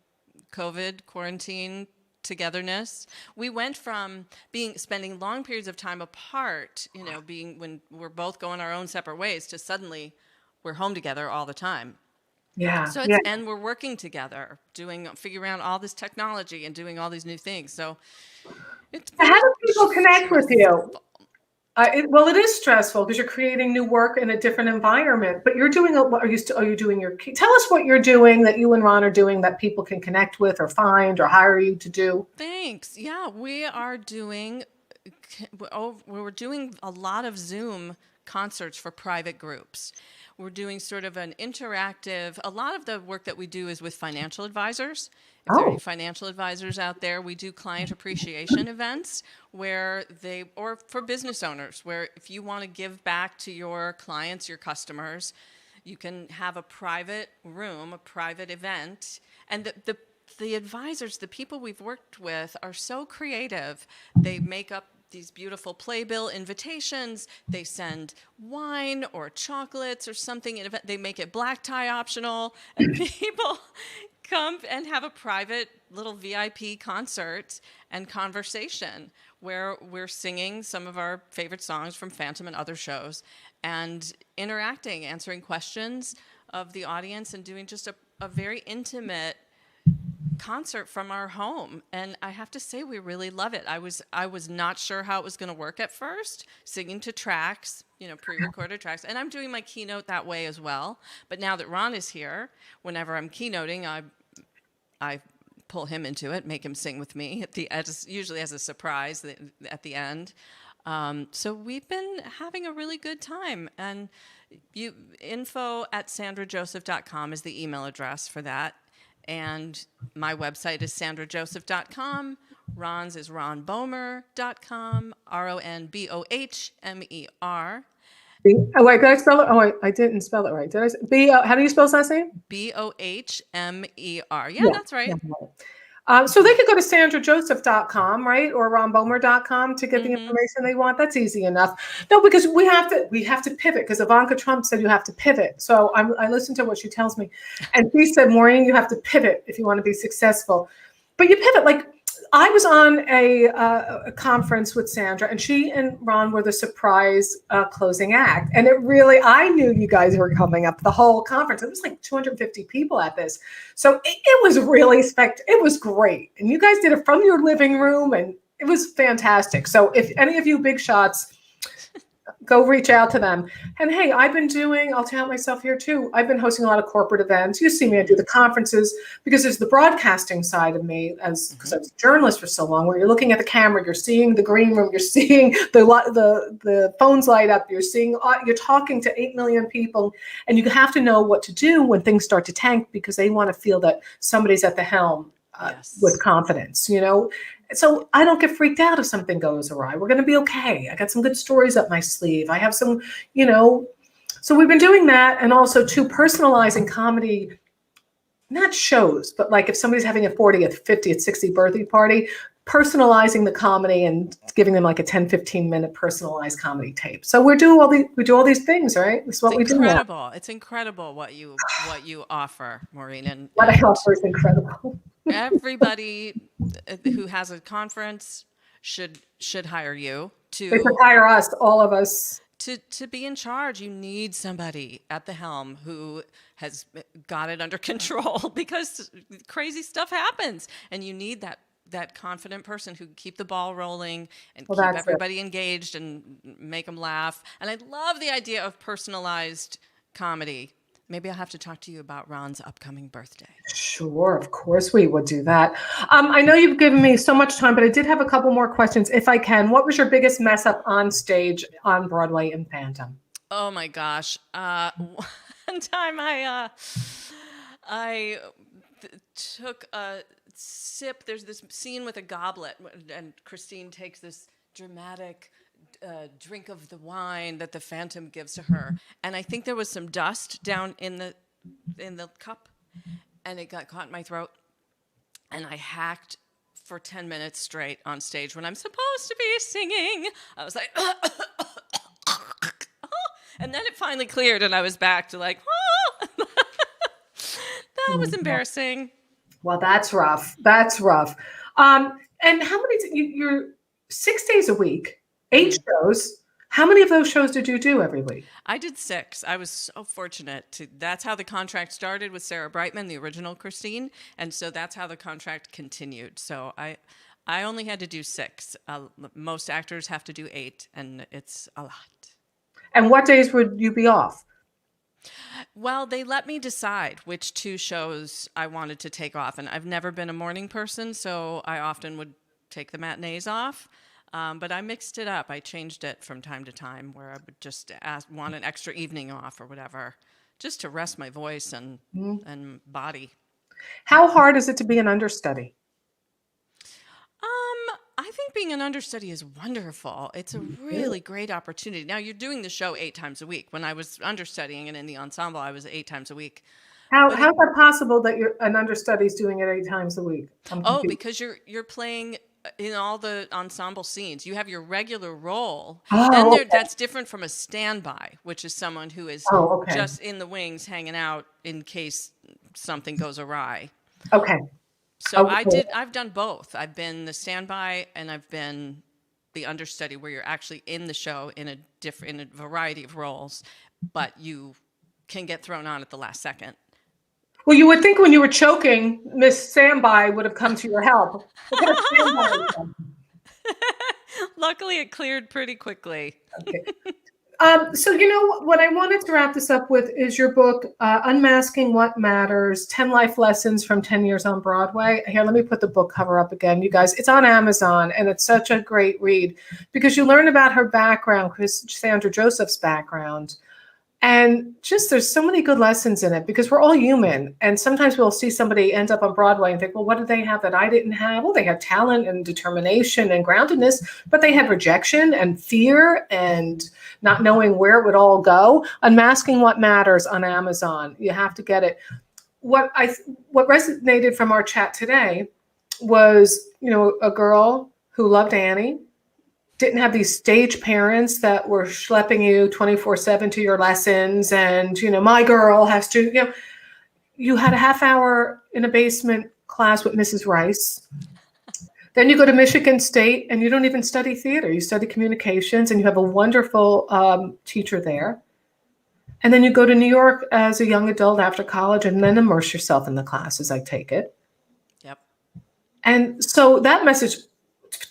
COVID, quarantine, togetherness. We went from spending long periods of time apart, when we're both going our own separate ways, to suddenly we're home together all the time. Yeah. So and we're working together, figuring out all this technology and doing all these new things. So it's how do people connect with you? Well, it is stressful because you're creating new work in a different environment. But you're doing. Are you doing your? Tell us what you're doing that you and Ron are doing that people can connect with or find or hire you to do. Thanks. Yeah, we are doing. We're doing a lot of Zoom concerts for private groups. We're doing sort of an interactive. A lot of the work that we do is with financial advisors. If there are any financial advisors out there, we do client appreciation events or for business owners, where if you want to give back to your clients, your customers, you can have a private room, a private event. And the advisors, the people we've worked with, are so creative. They make up these beautiful playbill invitations. They send wine or chocolates or something. They make it black tie optional, and people come and have a private little VIP concert and conversation where we're singing some of our favorite songs from Phantom and other shows, and interacting, answering questions of the audience, and doing just a very intimate concert from our home. And I have to say, we really love it. I was not sure how it was going to work at first, singing to tracks, pre-recorded tracks. And I'm doing my keynote that way as well. But now that Ron is here, whenever I'm keynoting, I pull him into it, make him sing with me usually as a surprise at the end. So we've been having a really good time. And info@sandrajoseph.com is the email address for that. And my website is sandrajoseph.com. Ron's is ronbohmer.com, RONBOHMER. Oh, wait, did I spell it? Oh, wait, I didn't spell it right. Did I? How do you spell his last name? BOHMER. Yeah, that's right. So they could go to sandrajoseph.com, right? Or ronbohmer.com to get the information they want. That's easy enough. No, because we have to pivot, because Ivanka Trump said you have to pivot. So I listened to what she tells me. And she said, Maureen, you have to pivot if you want to be successful. But you pivot. Like, I was on a conference with Sandra, and she and Ron were the surprise closing act. And I knew you guys were coming up the whole conference. It was like 250 people at this. So it was really it was great. And you guys did it from your living room, and it was fantastic. So if any of you big shots, go reach out to them. And hey, I'll tout myself here too. I've been hosting a lot of corporate events. You see me, I do the conferences, because there's the broadcasting side of me, because I was a journalist for so long, where you're looking at the camera, you're seeing the green room, you're seeing the phones light up, you're talking to 8 million people, and you have to know what to do when things start to tank, because they want to feel that somebody's at the helm with confidence, So I don't get freaked out if something goes awry. We're going to be okay. I got some good stories up my sleeve. I have some, so we've been doing that. And also personalizing comedy, not shows, but like if somebody's having a 40th, 50th, 60th birthday party, personalizing the comedy and giving them like a 10, 15-minute personalized comedy tape. So we do all these things, right? This is what we do now. Incredible. It's incredible what you offer, Maureen. And What I offer is incredible. everybody who has a conference should hire you They should hire us, all of us. To be in charge. You need somebody at the helm who has got it under control, because crazy stuff happens, and you need that confident person who can keep the ball rolling and keep everybody engaged and make them laugh. And I love the idea of personalized comedy. Maybe I'll have to talk to you about Ron's upcoming birthday. Sure, of course we would do that. I know you've given me so much time, but I did have a couple more questions, if I can. What was your biggest mess up on stage on Broadway in Phantom? Oh my gosh! One time I took a sip. There's this scene with a goblet, and Christine takes this dramatic drink of the wine that the Phantom gives to her, and I think there was some dust down in the cup, and it got caught in my throat, and I hacked for 10 minutes straight on stage when I'm supposed to be singing. I was like, and then it finally cleared, and I was back to like, that was embarrassing. Well, that's rough. That's rough. And how many? You're 6 days a week. 8 shows. How many of those shows did you do every week? I did 6. I was so fortunate that's how the contract started with Sarah Brightman, the original Christine. And so that's how the contract continued. So I only had to do 6. Most actors have to do 8, and it's a lot. And what days would you be off? Well, they let me decide which 2 shows I wanted to take off. And I've never been a morning person, so I often would take the matinees off. But I mixed it up. I changed it from time to time, where I would just want an extra evening off or whatever, just to rest my voice and body. How hard is it to be an understudy? I think being an understudy is wonderful. It's a really great opportunity. Now, you're doing the show 8 times a week. When I was understudying and in the ensemble, I was 8 times a week. How's that possible that an understudy is doing it 8 times a week? Because you're playing in all the ensemble scenes. You have your regular role. That's different from a standby, which is someone who is just in the wings hanging out in case something goes awry. Okay. So I've done both. I've been the standby and I've been the understudy, where you're actually in the show in a variety of roles, but you can get thrown on at the last second. Well, you would think when you were choking, Miss Standby would have come to your help. Luckily, it cleared pretty quickly. Okay. So, what I wanted to wrap this up with is your book, Unmasking What Matters, 10 Life Lessons from 10 Years on Broadway. Here, let me put the book cover up again. You guys, it's on Amazon, and it's such a great read because you learn about her background, Sandra Joseph's background. And just there's so many good lessons in it because we're all human. And sometimes we'll see somebody end up on Broadway and think, well, what do they have that I didn't have? Well, they have talent and determination and groundedness, but they had rejection and fear and not knowing where it would all go. Unmasking What Matters on Amazon. You have to get it. What resonated from our chat today was, a girl who loved Annie, didn't have these stage parents that were schlepping you 24/7 to your lessons. And, my girl has to, you had a half hour in a basement class with Mrs. Rice. Then you go to Michigan State and you don't even study theater. You study communications and you have a wonderful teacher there. And then you go to New York as a young adult after college and then immerse yourself in the classes, I take it. Yep. And so that message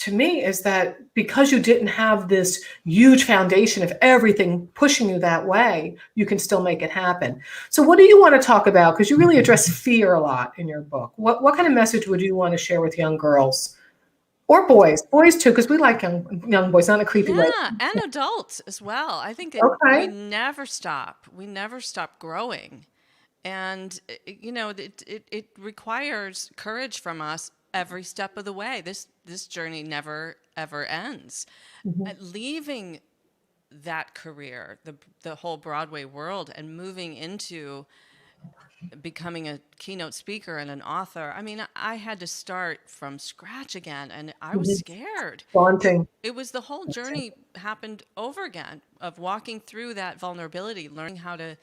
to me is that because you didn't have this huge foundation of everything pushing you that way, you can still make it happen. So what do you want to talk about? Because you really address fear a lot in your book. What kind of message would you want to share with young girls or boys too? Because we like young boys, not in a creepy way. Yeah, and adults as well. I think we never stop. We never stop growing. And, it requires courage from us every step of the way. This journey never ever ends. Leaving that career, the whole Broadway world, and moving into becoming a keynote speaker and an author, I mean, I had to start from scratch again, and I was scared. Daunting. It was the whole journey happened over again of walking through that vulnerability, learning how to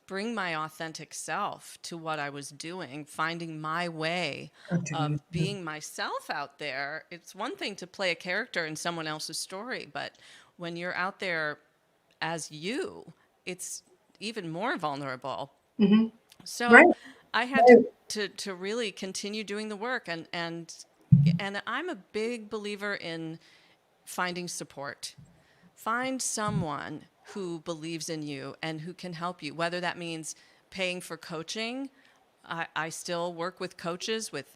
bring my authentic self to what I was doing, finding my way of being myself out there. It's one thing to play a character in someone else's story, but when you're out there as you, it's even more vulnerable. So Right. I had to really continue doing the work, and I'm a big believer in finding support. Find someone who believes in you and who can help you, whether that means paying for coaching. I still work with coaches with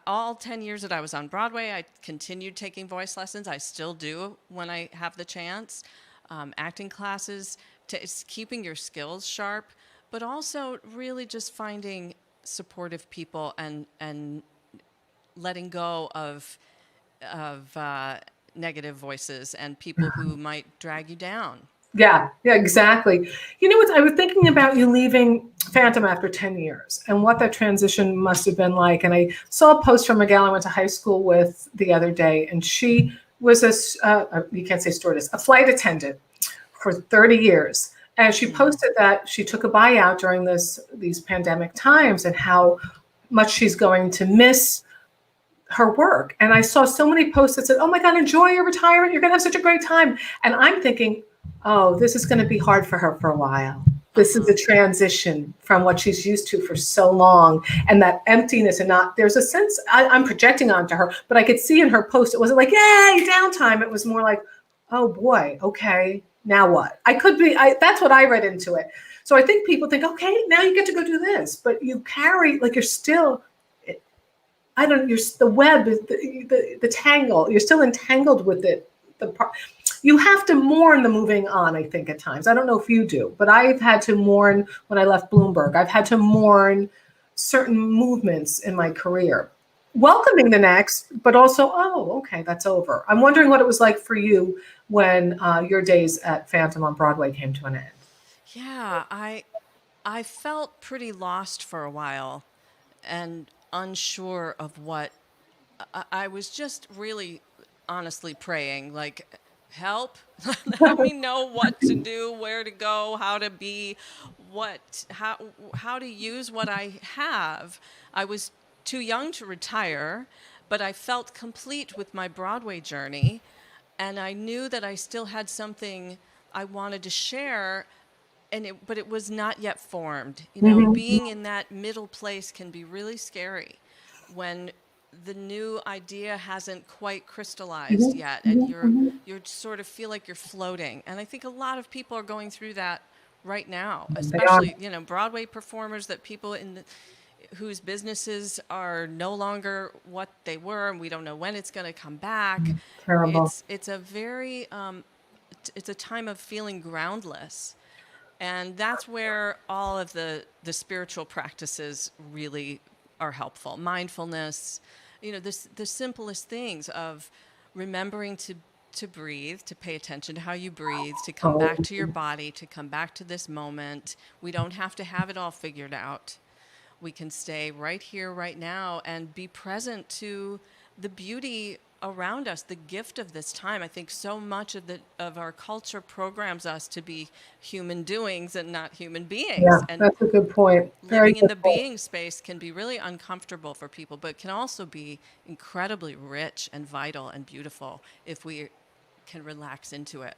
all 10 years that I was on Broadway. I continued taking voice lessons. I still do when I have the chance. Acting classes, it's keeping your skills sharp, but also really just finding supportive people and letting go of negative voices and people who might drag you down. Yeah, exactly. You know what? I was thinking about you leaving Phantom after 10 years and what that transition must have been like. And I saw a post from a gal I went to high school with the other day, and she was you can't say stewardess, a flight attendant for 30 years. And she posted that she took a buyout during these pandemic times and how much she's going to miss her work. And I saw so many posts that said, "Oh my God, enjoy your retirement. You're going to have such a great time." And I'm thinking, oh, this is going to be hard for her for a while. This is a transition from what she's used to for so long. And that emptiness there's a sense I'm projecting onto her, but I could see in her post, it wasn't like, yay, downtime. It was more like, oh boy, okay, now what? That's what I read into it. So I think people think, okay, now you get to go do this, but you carry, like you're still, you're the web, the tangle, you're still entangled with it. You have to mourn the moving on, I think, at times. I don't know if you do, but I've had to mourn when I left Bloomberg. I've had to mourn certain movements in my career, welcoming the next, but also, oh, okay, that's over. I'm wondering what it was like for you when your days at Phantom on Broadway came to an end. Yeah, I felt pretty lost for a while and unsure of what I was just really honestly praying, like, help, let me know what to do, where to go, how to be, how to use what I have. I was too young to retire, but I felt complete with my Broadway journey, and I knew that I still had something I wanted to share, but it was not yet formed. You know, being in that middle place can be really scary when the new idea hasn't quite crystallized yet, and you're sort of feel like you're floating. And I think a lot of people are going through that right now, especially, you know, Broadway performers, that people whose businesses are no longer what they were, and we don't know when it's going to come back. Terrible. It's a very it's a time of feeling groundless. And that's where all of the spiritual practices really are helpful. Mindfulness, you know, the simplest things of remembering to breathe, to pay attention to how you breathe, to come back to your body, to come back to this moment. We don't have to have it all figured out. We can stay right here, right now, and be present to the beauty around us, the gift of this time. I think so much of our culture programs us to be human doings and not human beings. Yeah, and that's a good point. Living in the being space can be really uncomfortable for people, but can also be incredibly rich and vital and beautiful if we can relax into it.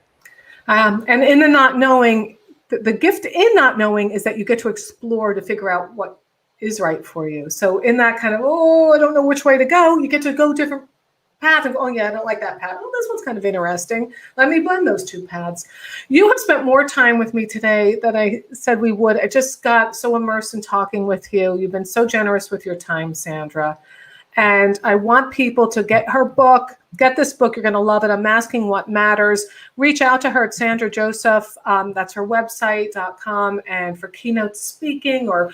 And in the not knowing, the gift in not knowing is that you get to explore to figure out what is right for you. So in that kind of, oh, I don't know which way to go, you get to go different path and go, oh yeah, I don't like that path. Oh, this one's kind of interesting. Let me blend those two paths. You have spent more time with me today than I said we would. I just got so immersed in talking with you. You've been so generous with your time, Sandra. And I want people to get her book, Get this book. You're going to love it. Unmasking What Matters. Reach out to her at Sandra Joseph. That's her website.com. And for keynote speaking, or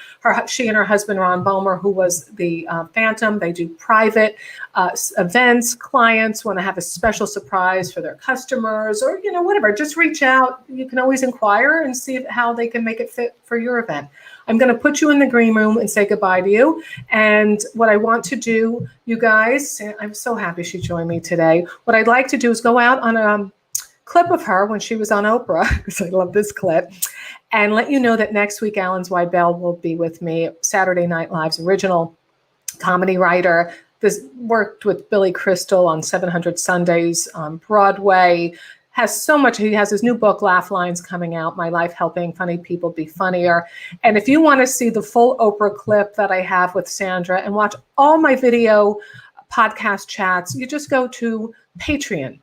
she and her husband, Ron Balmer, who was the Phantom, they do private events. Clients want to have a special surprise for their customers, or, whatever. Just reach out. You can always inquire and see how they can make it fit for your event. I'm going to put you in the green room and say goodbye to you. And what I want to do, you guys, I'm so happy she joined me today. What I'd like to do is go out on a clip of her when she was on Oprah, because I love this clip, and let you know that next week, Alan Zweibel will be with me, Saturday Night Live's original comedy writer. This worked with Billy Crystal on 700 Sundays on Broadway. Has so much. He has his new book, Laugh Lines, coming out, My Life Helping Funny People Be Funnier. And if you want to see the full Oprah clip that I have with Sandra and watch all my video podcast chats, you just go to Patreon.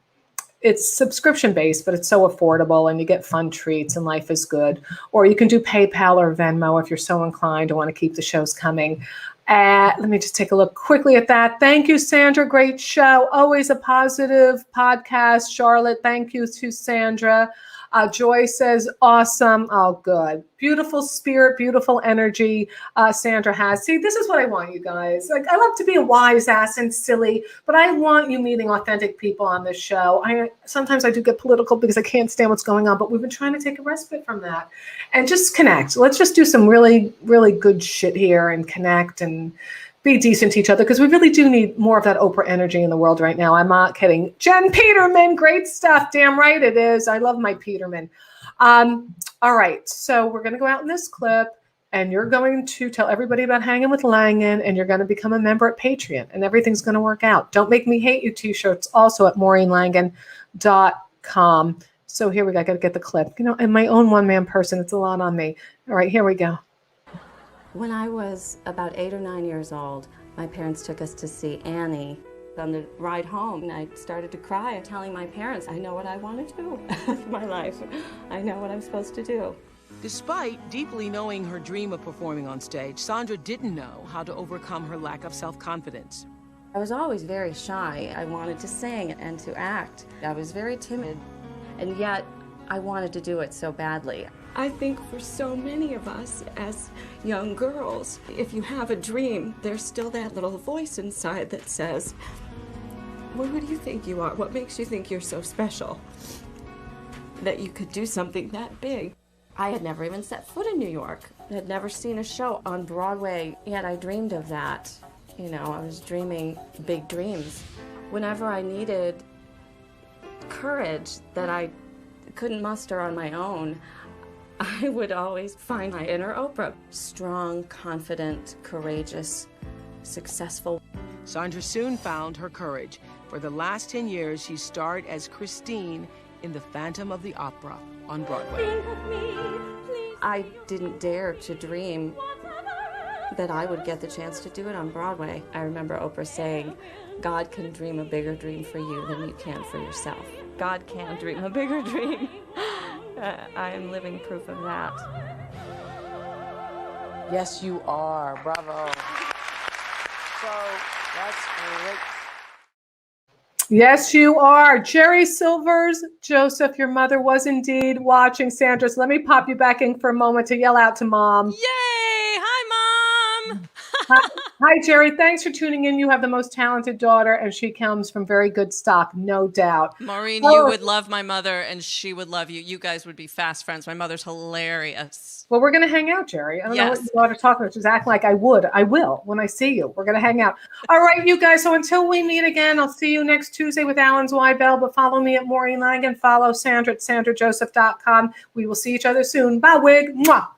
It's subscription-based, but it's so affordable, and you get fun treats, and life is good. Or you can do PayPal or Venmo if you're so inclined to want to keep the shows coming. Let me just take a look quickly at that. Thank you, Sandra. Great show. Always a positive podcast. Charlotte, thank you to Sandra. Joy says, awesome. Oh, good. Beautiful spirit, beautiful energy Sandra has. See, this is what I want, you guys. Like, I love to be a wise ass and silly, but I want you meeting authentic people on this show. Sometimes I do get political because I can't stand what's going on, but we've been trying to take a respite from that and just connect. Let's just do some really, really good shit here and connect and be decent to each other, because we really do need more of that Oprah energy in the world right now. I'm not kidding. Jen Peterman, great stuff. Damn right it is. I love my Peterman. All right, so we're going to go out in this clip, and you're going to tell everybody about Hanging with Langan, and you're going to become a member at Patreon, and everything's going to work out. Don't Make Me Hate You t-shirts also at MaureenLangan.com. So here we go. I got to get the clip. I'm my own one-man person. It's a lot on me. All right, here we go. When I was about 8 or 9 years old, my parents took us to see Annie. On the ride home, and I started to cry, telling my parents, I know what I want to do with my life. I know what I'm supposed to do. Despite deeply knowing her dream of performing on stage, Sandra didn't know how to overcome her lack of self-confidence. I was always very shy. I wanted to sing and to act. I was very timid, and yet I wanted to do it so badly. I think for so many of us as young girls, if you have a dream, there's still that little voice inside that says, well, who do you think you are? What makes you think you're so special that you could do something that big? I had never even set foot in New York. I had never seen a show on Broadway, yet I dreamed of that. I was dreaming big dreams. Whenever I needed courage that I couldn't muster on my own, I would always find my inner Oprah. Strong, confident, courageous, successful. Sandra soon found her courage. For the last 10 years, she starred as Christine in The Phantom of the Opera on Broadway. I didn't dare to dream that I would get the chance to do it on Broadway. I remember Oprah saying, God can dream a bigger dream for you than you can for yourself. God can dream a bigger dream. I am living proof of that. Yes, you are. Bravo. So that's great. Yes, you are. Jerry Silvers, Joseph, your mother was indeed watching Sandra. So let me pop you back in for a moment to yell out to Mom. Yay! Hi, Mom! Hi, Jerry. Thanks for tuning in. You have the most talented daughter, and she comes from very good stock, no doubt. Maureen, you would love my mother, and she would love you. You guys would be fast friends. My mother's hilarious. Well, we're going to hang out, Jerry. I don't know what your daughter's talking about. She's acting like I would. I will when I see you. We're going to hang out. All right, you guys. So until we meet again, I'll see you next Tuesday with Alan Zweibel. But follow me at Maureen Langan. Follow Sandra at sandrajoseph.com. We will see each other soon. Bye, wig. Mwah.